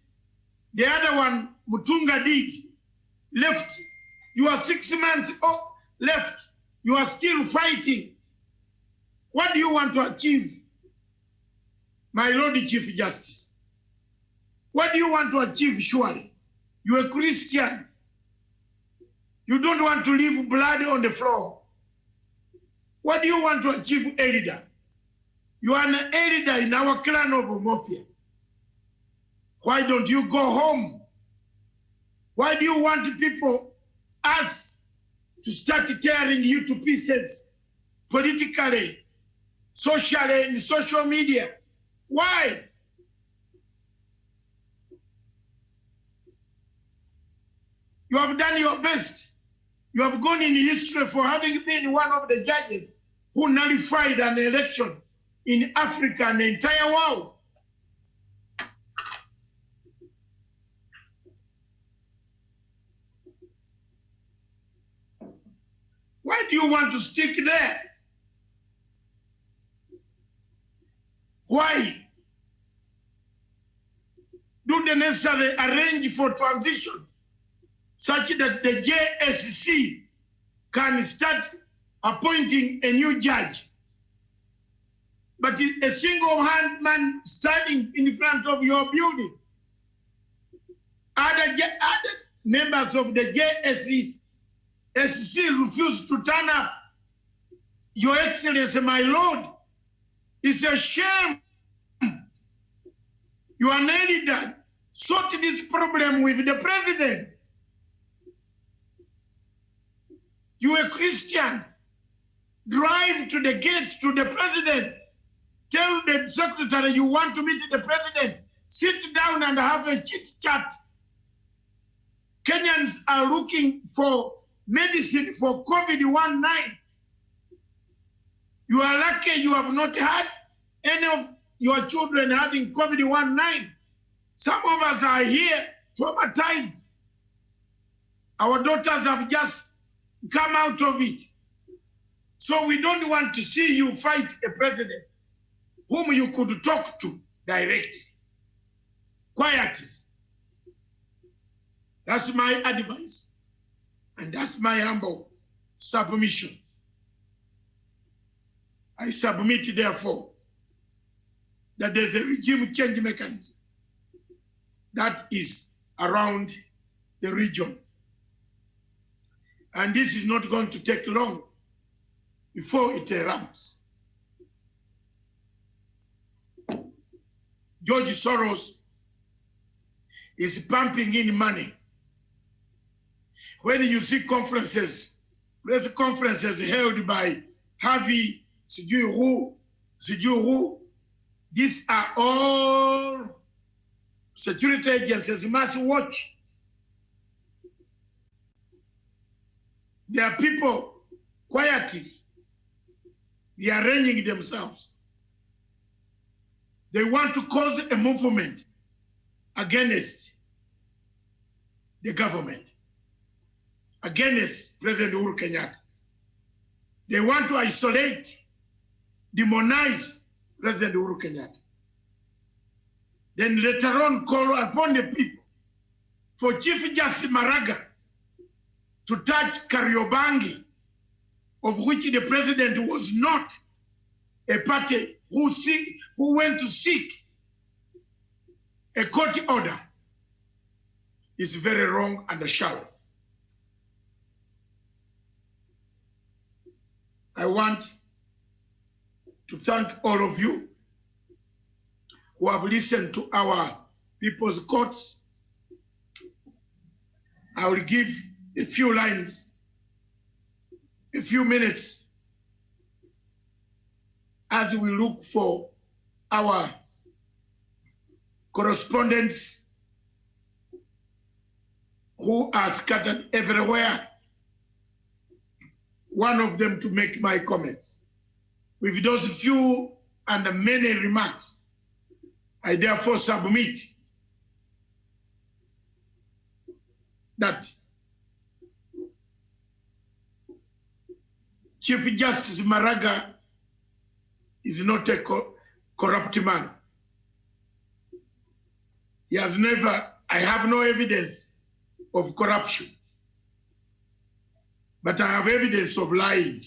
The other one, Mutunga did. Left. You are 6 months left. You are still fighting. What do you want to achieve, my Lord Chief Justice? What do you want to achieve, surely? You are a Christian. You don't want to leave blood on the floor. What do you want to achieve, elder? You are an elder in our clan of Mafia. Why don't you go home? Why do you want people, us, to start tearing you to pieces politically, socially, in social media? Why? You have done your best. You have gone in history for having been one of the judges who nullified an election in Africa and the entire world. Why do you want to stick there? Why? Do the necessary arrange for transition such that the JSC can start appointing a new judge. But a single-hand man standing in front of your building. Other members of the JSC refuse to turn up. Your Excellency, my Lord, it's a shame. You are nearly done. Sort this problem with the president. You are a Christian. Drive to the gate to the president. Tell the secretary you want to meet the president. Sit down and have a chit chat. Kenyans are looking for medicine for COVID-19. You are lucky you have not had any of your children having COVID-19. Some of us are here traumatized. Our daughters have just come out of it. So we don't want to see you fight a president whom you could talk to directly, quietly. That's my advice. And that's my humble submission. I submit, therefore, that there's a regime change mechanism that is around the region. And this is not going to take long before it erupts. George Soros is pumping in money. When you see conferences, press conferences held by Harvey, Sijui who, these are all security agencies must watch. There are people quietly, they are arranging themselves. They want to cause a movement against the government, against President Uhuru Kenyatta. They want to isolate, demonize President Uhuru Kenyatta. Then later on call upon the people for Chief Justice Maraga to touch Kariobangi, of which the president was not a party who went to seek a court order, is very wrong and shallow. I want to thank all of you who have listened to our people's courts. I will give a few lines, a few minutes, as we look for our correspondents who are scattered everywhere. One of them to make my comments. With those few and many remarks, I therefore submit that Chief Justice Maraga is not a corrupt man. He has never, I have no evidence of corruption, but I have evidence of lying.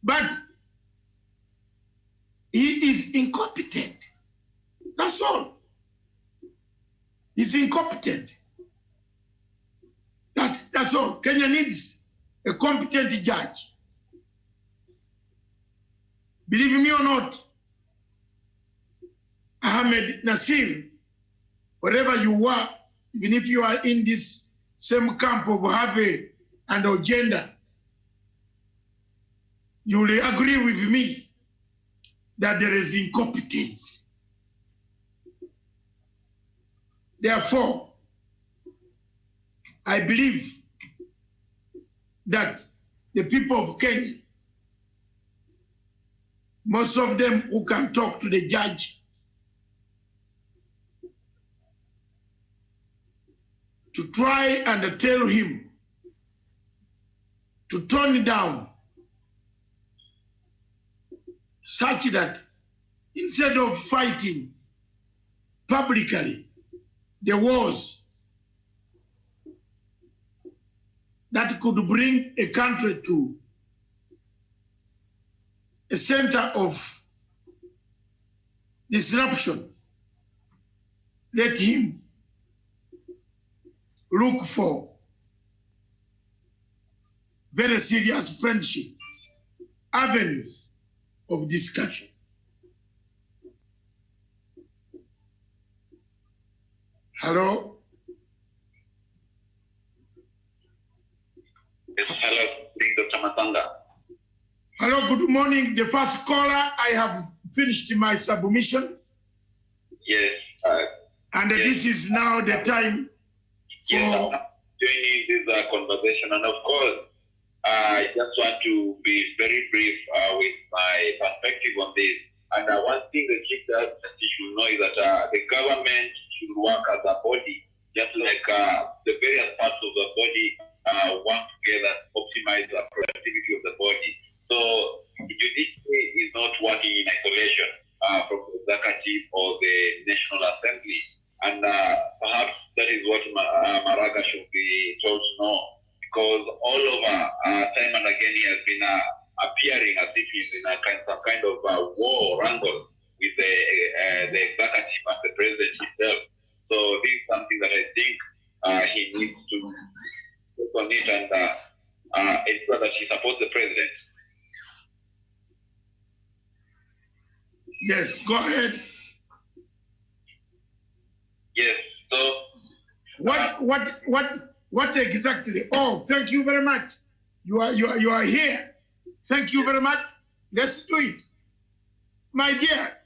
But he is incompetent. That's all. He's incompetent. That's all. Kenya needs a competent judge. Believe me or not, Ahmed Nasir, wherever you are, even if you are in this same camp of Harvey and agenda, you will agree with me that there is incompetence. Therefore, I believe that the people of Kenya, most of them who can talk to the judge, to try and tell him to tone down, such that instead of fighting publicly the wars that could bring a country to a center of disruption, let him look for very serious friendship avenues of discussion. Hello? Yes, hello, Dr. Matanga. Hello, good morning. The first caller, I have finished my submission. Yes. And yes. This is now the time for... Yes, I'm joining this conversation. And of course, I just want to be very brief with my perspective on this. And one thing the chief justice should know is that the government should work as a body, just like the various parts of the body work together to optimize the productivity of the body. So the judiciary is not working in isolation from the executive or the National Assembly. And perhaps that is what Maraga should be told to know, because all over time and again he has been appearing as if he's in some kind of war wrangle with the executive and the president himself. on it and ensure that she supports the president. Yes, go ahead. Yes. So what exactly? Oh, thank you very much. You are here. Thank you very much. Let's do it. My dear,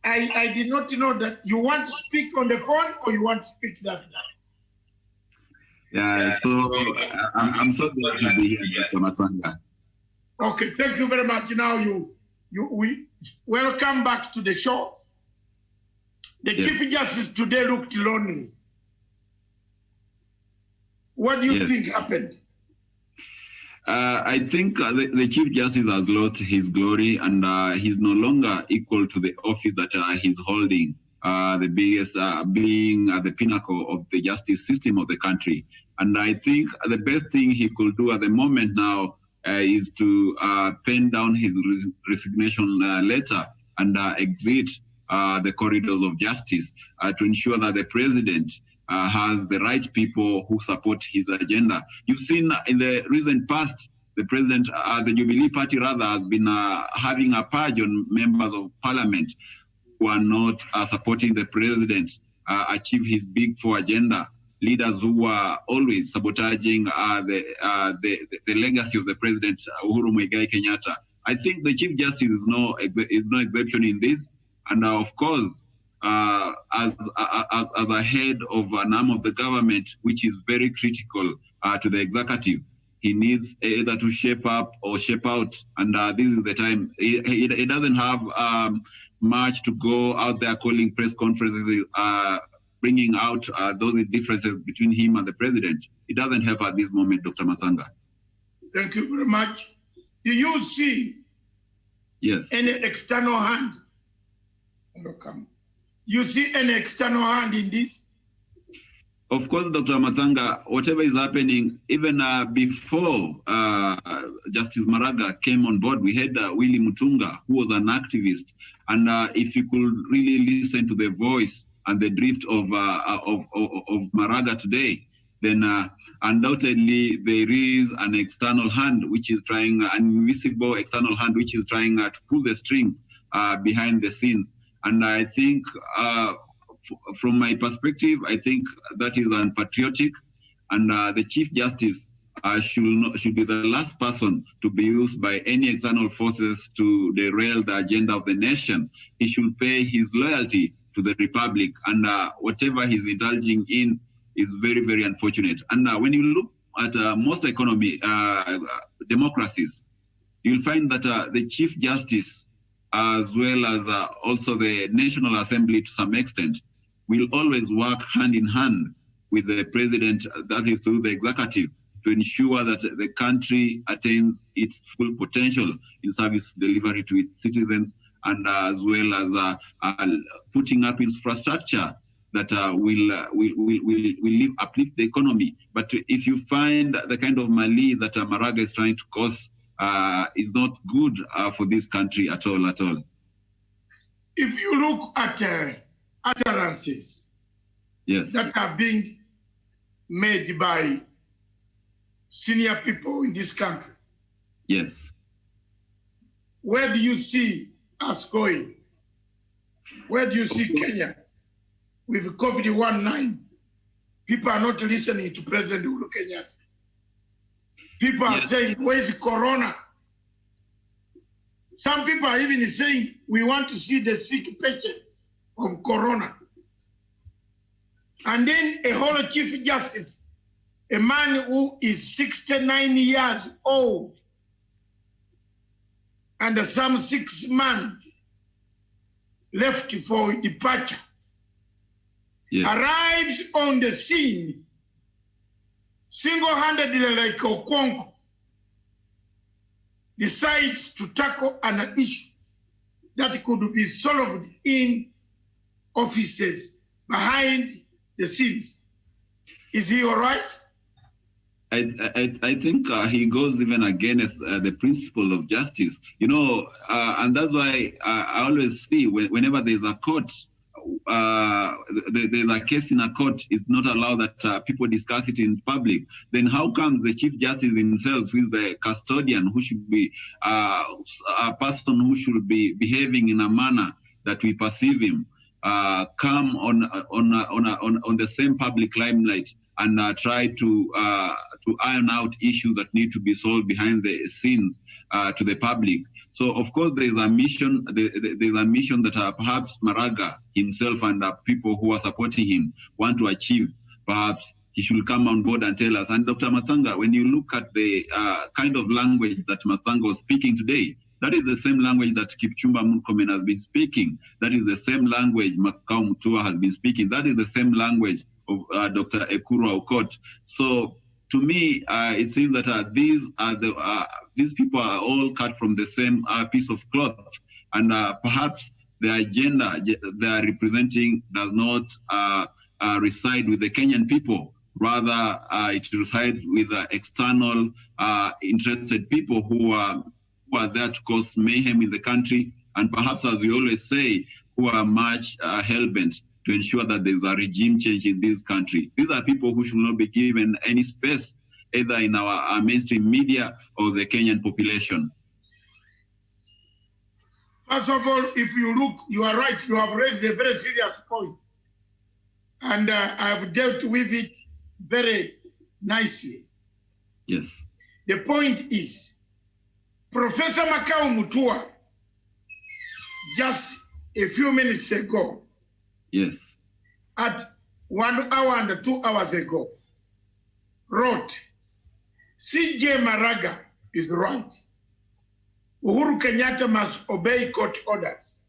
I did not know that you want to speak on the phone or you want to speak that. Yeah, so I'm so glad to be here, Dr. Matsanga. Okay, thank you very much. Now we welcome back to the show. The Yes. Chief Justice today looked lonely. What do you Yes. think happened? I think the Chief Justice has lost his glory and he's no longer equal to the office that he's holding, the biggest being at the pinnacle of the justice system of the country. And I think the best thing he could do at the moment now is to pen down his resignation letter and exit the corridors of justice to ensure that the president has the right people who support his agenda. You've seen in the recent past, the president, the Jubilee Party rather, has been having a purge on members of parliament who are not supporting the president achieve his big four agenda. Leaders who are always sabotaging the legacy of the president, Uhuru Muigai Kenyatta. I think the Chief Justice is no exception in this. And of course, as a head of an arm of the government, which is very critical to the executive, he needs either to shape up or shape out. And this is the time. He doesn't have much to go out there calling press conferences, bringing out those differences between him and the president. It doesn't help at this moment, Dr. Matsanga. Thank you very much. Do you see Yes. any external hand? You see any external hand in this? Of course, Dr. Matsanga, whatever is happening, even before Justice Maraga came on board, we had Willy Mutunga, who was an activist. And if you could really listen to the voice and the drift of Maraga today, then undoubtedly there is an external hand which is trying, an invisible external hand which is trying to pull the strings behind the scenes. And I think from my perspective, I think that is unpatriotic, and the Chief Justice should be the last person to be used by any external forces to derail the agenda of the nation. He should pay his loyalty to the Republic, and whatever he's indulging in is very, very unfortunate. And when you look at most democracies, you'll find that the Chief Justice, as well as also the National Assembly to some extent, will always work hand in hand with the president, that is through the executive, to ensure that the country attains its full potential in service delivery to its citizens, and as well as putting up infrastructure that will uplift the economy. But if you find the kind of Mali that Maraga is trying to cause, is not good for this country at all. If you look at utterances Yes. that are being made by senior people in this country, Yes. where do you see us going? Where do you see Kenya with COVID-19? People are not listening to President Uhuru Kenyatta. People are saying, where's Corona? Some people are even saying, we want to see the sick patients of Corona. And then a whole Chief Justice, a man who is 69 years old, and some 6 months left for departure, arrives on the scene single-handedly like Okonko, decides to tackle an issue that could be solved in offices behind the scenes. Is he all right? I think he goes even against the principle of justice, and that's why I always see whenever there's a court there's a case in a court, it's not allowed that people discuss it in public, then how come the Chief Justice himself, who is the custodian, who should be a person who should be behaving in a manner that we perceive him, come on the same public limelight and try to iron out issues that need to be solved behind the scenes to the public? So of course there's a mission. There's a mission that perhaps Maraga himself and people who are supporting him want to achieve. Perhaps he should come on board and tell us. And Dr. Matsanga, when you look at the kind of language that Matsanga was speaking today, that is the same language that Kipchumba Murkomen has been speaking. That is the same language Makau Mutua has been speaking. That is the same language of Dr. Ekuru Aukot. So to me, it seems that these people are all cut from the same piece of cloth, and perhaps the agenda they are representing does not reside with the Kenyan people. Rather, it resides with external interested people who are there to cause mayhem in the country, and perhaps, as we always say, who are much hell-bent to ensure that there's a regime change in this country. These are people who should not be given any space, either in our mainstream media or the Kenyan population. First of all, if you look, you are right, you have raised a very serious point. And I have dealt with it very nicely. Yes. The point is, Professor Makau Mutua, just a few minutes ago, yes, at 1 hour and 2 hours ago, wrote, CJ Maraga is right. Uhuru Kenyatta must obey court orders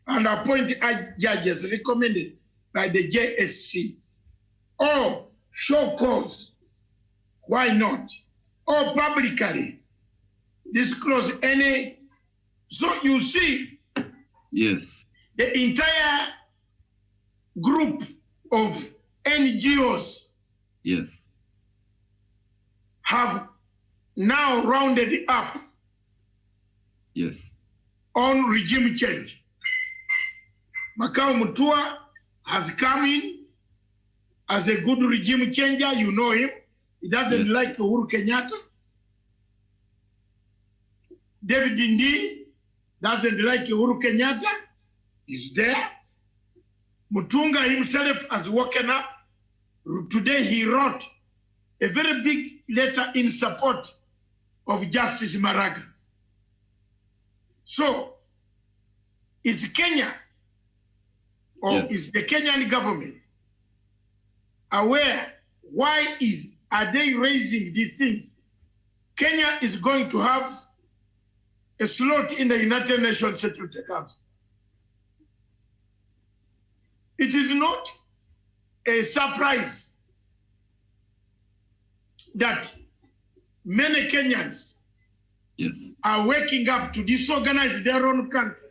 and appoint judges recommended by the JSC, or show cause, why not, or publicly disclose any. So you see, yes, the entire group of NGOs, yes, have now rounded up, yes, on regime change. Makau Mutua has come in as a good regime changer. You know him. He doesn't like Uhuru Kenyatta. David Indi doesn't like Uhuru Kenyatta. He's there. Mutunga himself has woken up. Today he wrote a very big letter in support of Justice Maraga. So, is Kenya, or is the Kenyan government aware are they raising these things? Kenya is going to have a slot in the United Nations Security Council. It is not a surprise that many Kenyans are waking up to disorganize their own country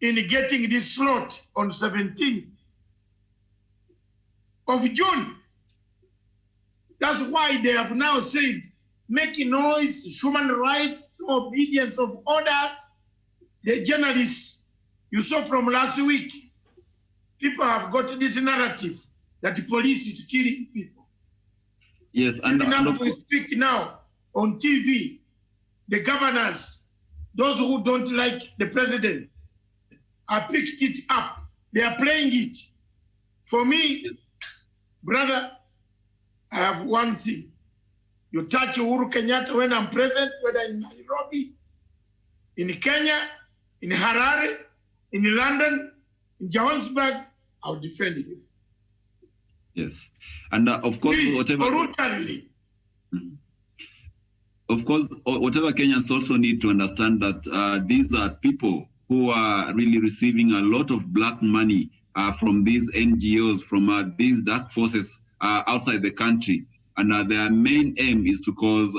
in getting this slot on 17th of June. That's why they have now said, making noise, human rights, obedience of orders. The journalists you saw from last week, people have got this narrative that the police is killing people. Yes, and we speak now on TV, the governors, those who don't like the president, have picked it up. They are playing it. For me, brother, I have one thing. You touch Uhuru Kenyatta when I'm present, whether in Nairobi, in Kenya, in Harare, in London, in Johannesburg, I'll defend him. Yes, and of course, brutally. Of course, whatever Kenyans also need to understand that these are people who are really receiving a lot of black money from these NGOs, from these dark forces outside the country. And their main aim is to cause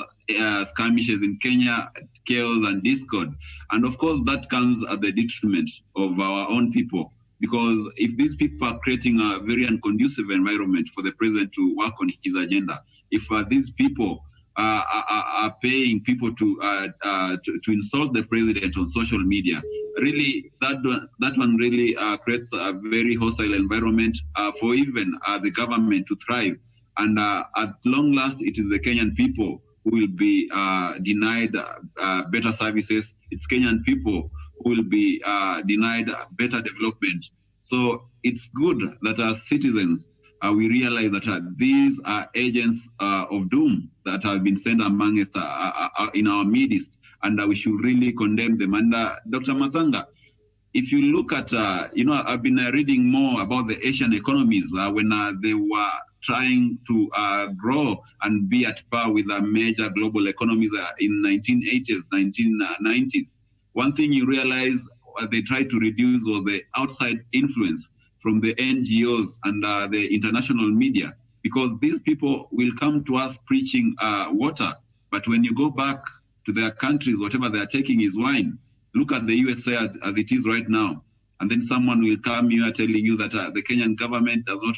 skirmishes in Kenya, chaos and discord. And of course, that comes at the detriment of our own people. Because if these people are creating a very unconducive environment for the president to work on his agenda, if these people are paying people to insult the president on social media. Really, that one really creates a very hostile environment for even the government to thrive. And at long last, it is the Kenyan people who will be denied better services. It's Kenyan people who will be denied better development. So it's good that as citizens, we realize that these are agents of doom that have been sent among us in our midst, and we should really condemn them. And Dr. Matsanga, if you look at, I've been reading more about the Asian economies when they were trying to grow and be at par with major global economies in 1980s, 1990s. One thing you realize they tried to reduce was the outside influence from the NGOs and the international media, because these people will come to us preaching water, but when you go back to their countries, whatever they are taking is wine. Look at the USA as it is right now. And then someone will come here telling you that the Kenyan government does not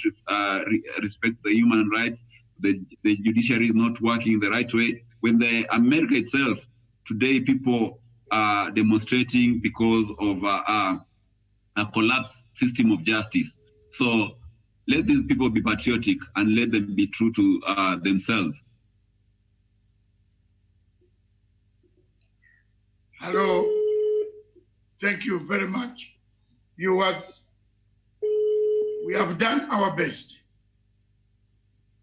respect the human rights, the judiciary is not working the right way. When the America itself, today people are demonstrating because of a collapsed system of justice. So let these people be patriotic and let them be true to themselves. Hello. Thank you very much. Viewers, we have done our best.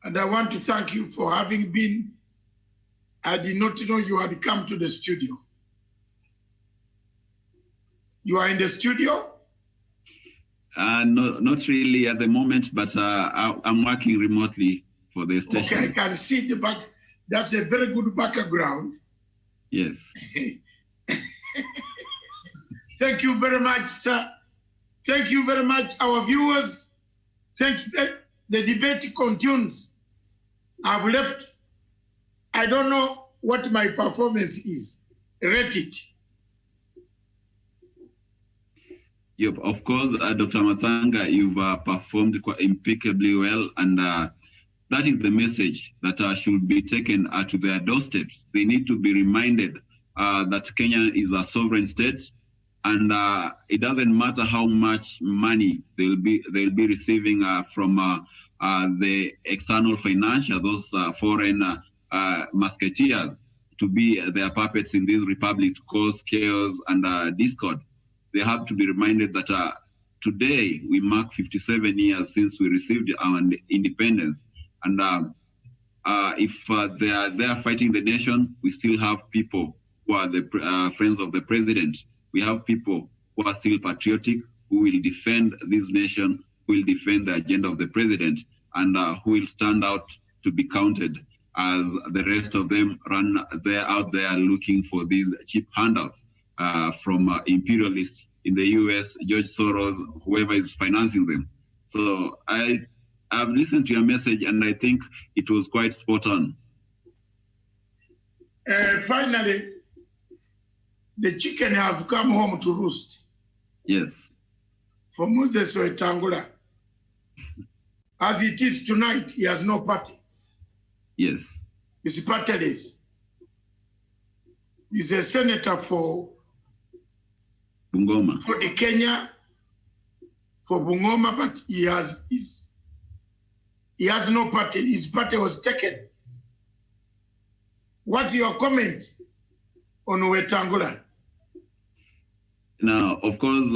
And I want to thank you for having been. I did not know you had come to the studio. You are in the studio? No, not really at the moment, but I'm working remotely for the station. Okay, I can see the back. That's a very good background. Yes. Thank you very much, sir. Thank you very much, our viewers. Thank you. The debate continues. I've left. I don't know what my performance is. Rate it. Yep, of course, Dr. Matsanga, you've performed quite impeccably well, and that is the message that should be taken to their doorsteps. They need to be reminded that Kenya is a sovereign state, and it doesn't matter how much money they'll be receiving from the external financial, those foreign musketeers, to be their puppets in this republic to cause chaos and discord. They have to be reminded that today we mark 57 years since we received our independence. And if they are there fighting the nation, we still have people who are the friends of the president. We have people who are still patriotic, who will defend this nation, who will defend the agenda of the president, and who will stand out to be counted as the rest of them run out there looking for these cheap handouts. From imperialists in the US, George Soros, whoever is financing them. So I've listened to your message and I think it was quite spot on. Finally, the chicken have come home to roost. Yes. For Moses Wetangula. As it is tonight, he has no party. Yes. He's partyless. He's a senator for Bungoma. For the Kenya, for Bungoma, but he has no party. His party was taken. What's your comment on Wetangula? Now, of course,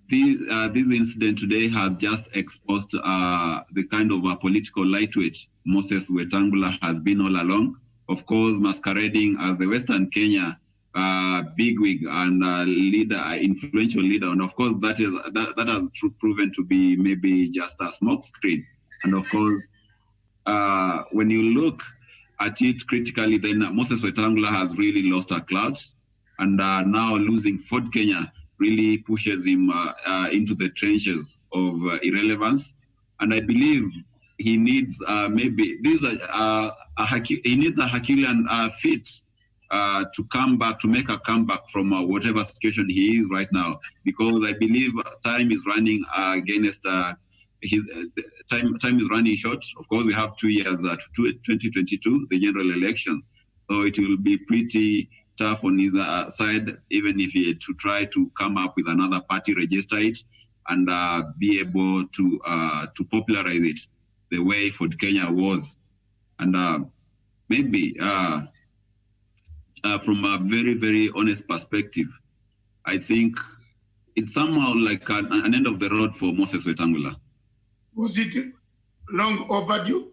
this incident today has just exposed the kind of political lightweight Moses Wetangula has been all along. Of course, masquerading as the Western Kenya bigwig and leader, influential leader, and of course that has proven to be maybe just a smokescreen. And of course, when you look at it critically, then Moses Wetangula has really lost a clout, and now losing Ford Kenya really pushes him into the trenches of irrelevance. And I believe he needs maybe he needs a Herculean feat to come back, to make a comeback from whatever situation he is right now, because I believe time is running against time is running short. Of course, we have 2 years to 2022, the general election. So it will be pretty tough on his side, even if he had to try to come up with another party, register it, and be able to popularize it the way Ford Kenya was. And maybe from a very, very honest perspective, I think it's somehow like an end of the road for Moses Wetangula. Was it long overdue?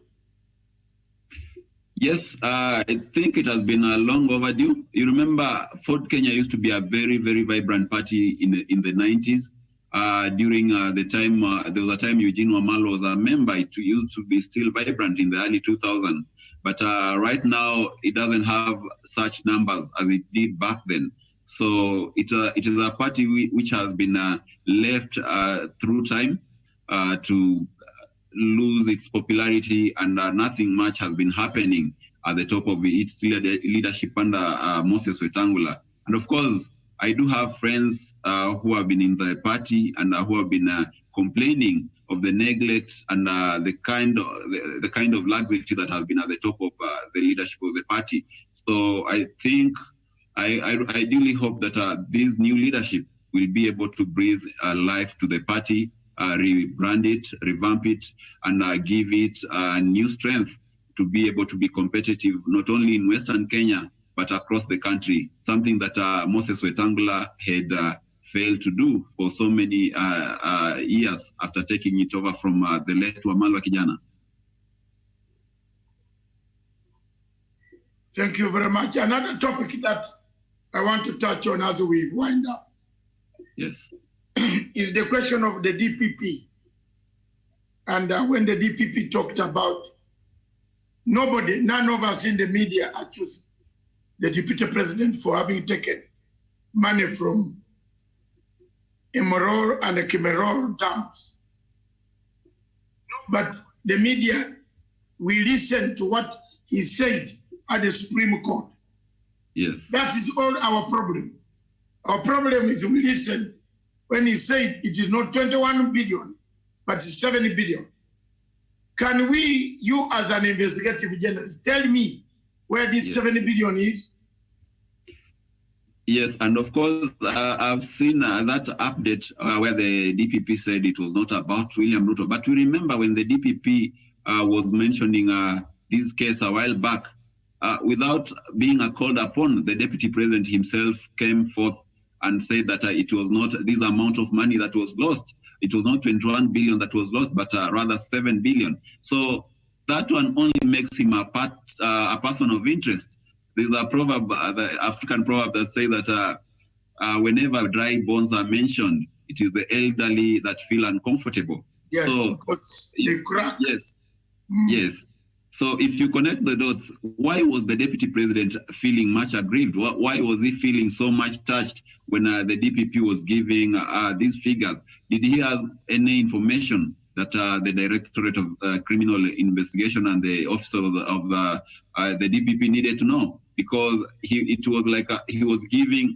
Yes, I think it has been a long overdue. You remember, Ford Kenya used to be a very, very vibrant party in the 90s. During the time, there was a time Eugene Wamalwa was a member. It used to be still vibrant in the early 2000s. But right now, it doesn't have such numbers as it did back then. So it is a party which has been left through time to lose its popularity, and nothing much has been happening at the top of its leadership under Moses Wetangula. And of course, I do have friends who have been in the party and who have been complaining of the neglect and the kind of laxity that has been at the top of the leadership of the party. So I think I ideally hope that this new leadership will be able to breathe life to the party, rebrand it, revamp it, and give it new strength to be able to be competitive, not only in Western Kenya, but across the country, something that Moses Wetangula had failed to do for so many years after taking it over from the late Wamalwa Kijana. Thank you very much. Another topic that I want to touch on as we wind up, yes, is the question of the DPP. And when the DPP talked about none of us in the media accused the deputy president for having taken money from Emerald and Kimerol dams. But the media, we listened to what he said at the Supreme Court. Yes. That is all our problem. Our problem is we listen when he said it is not 21 billion, but 7 billion. Can we, you as an investigative journalist, tell me where this 7 billion is? Yes, and of course, I've seen that update where the DPP said it was not about William Ruto. But we remember when the DPP was mentioning this case a while back, without being called upon, the deputy president himself came forth and said that it was not this amount of money that was lost. It was not 21 billion that was lost, but rather 7 billion. So that one only makes him a person of interest. There's a proverb, the African proverb that says that whenever dry bones are mentioned, it is the elderly that feel uncomfortable. Yes, so, they crack. Yes, yes. So if you connect the dots, why was the deputy president feeling much aggrieved? Why was he feeling so much touched when the DPP was giving these figures? Did he have any information that the Directorate of Criminal Investigation and the Office of the DPP needed to know? Because it was like he was giving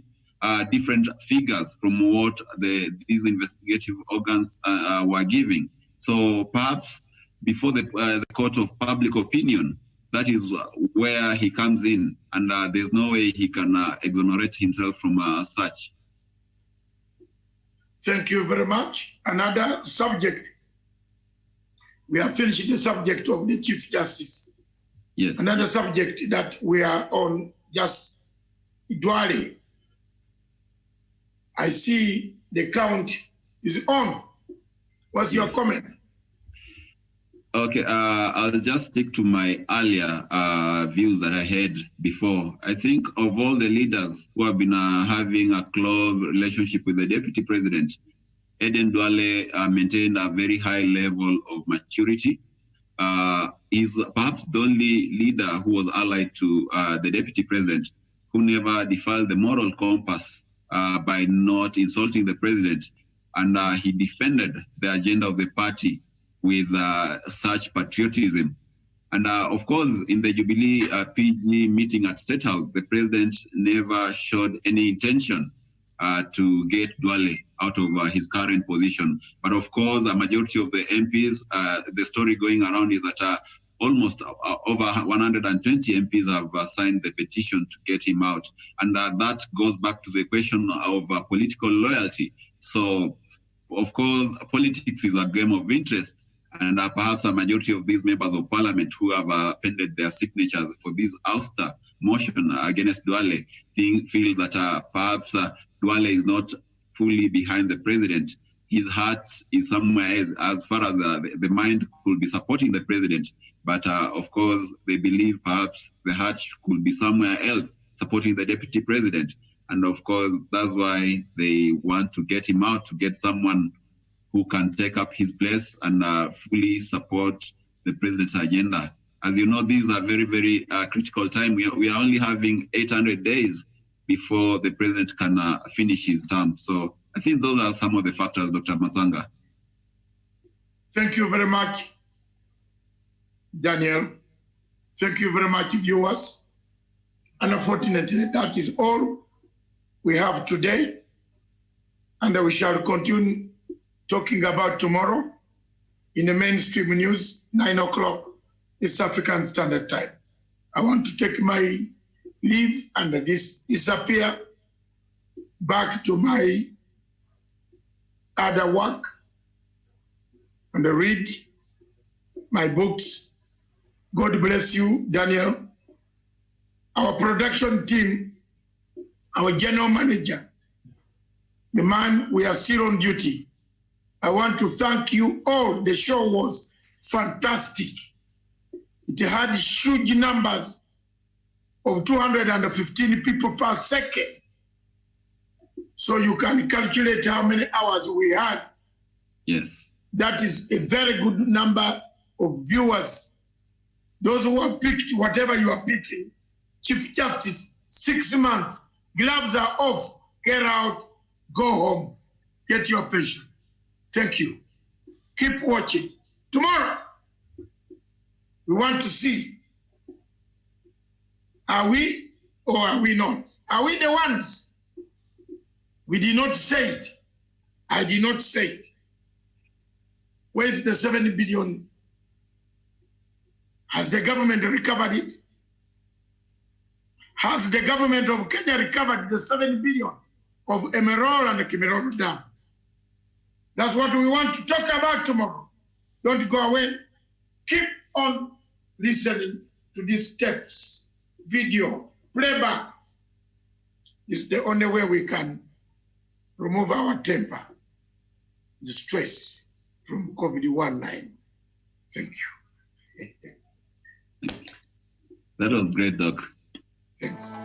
different figures from what these investigative organs were giving. So perhaps before the court of public opinion, that is where he comes in, and there's no way he can exonerate himself from such. Thank you very much. Another subject. We have finished the subject of the Chief Justice. Yes. Another subject that we are on, just Idwali. I see the count is on. What's your comment? Okay, I'll just stick to my earlier views that I had before. I think of all the leaders who have been having a close relationship with the deputy president, Eden Duale maintained a very high level of maturity. He's perhaps the only leader who was allied to the deputy president, who never defiled the moral compass by not insulting the president. And he defended the agenda of the party with such patriotism. And of course, in the Jubilee PG meeting at State House, the president never showed any intention to get Duale out of his current position. But of course, a majority of the MPs, the story going around is that almost over 120 MPs have signed the petition to get him out. And that goes back to the question of political loyalty. So, of course, politics is a game of interest. And perhaps a majority of these members of parliament who have appended their signatures for this ouster motion against Duale feel that perhaps Duale is not fully behind the president. His heart is somewhere as far as the mind could be supporting the president. But of course, they believe perhaps the heart could be somewhere else supporting the deputy president. And of course, that's why they want to get him out, to get someone who can take up his place and fully support the president's agenda. As you know, these are very, very critical time. We are only having 800 days before the president can finish his term. So I think those are some of the factors, Dr. Masanga. Thank you very much, Daniel. Thank you very much, viewers. And unfortunately, that is all we have today. And we shall continue talking about tomorrow in the mainstream news, 9 o'clock, East African Standard Time. I want to take my leave and disappear back to my other work and read my books. God bless you, Daniel. Our production team, our general manager, the man, we are still on duty. I want to thank you all. The show was fantastic. It had huge numbers of 215 people per second. So you can calculate how many hours we had. Yes. That is a very good number of viewers. Those who have picked whatever you are picking, Chief Justice, 6 months, gloves are off, get out, go home, get your pension. Thank you. Keep watching. Tomorrow, we want to see, are we or are we not? Are we the ones? We did not say it. I did not say it. Where is the 7 billion? Has the government recovered it? Has the government of Kenya recovered the 7 billion of Emerald and the Kimiroro Dam? That's what we want to talk about tomorrow. Don't go away. Keep on listening to these tapes, video, playback. It's the only way we can remove our temper, the stress from COVID-19. Thank you. That was great, Doc. Thanks.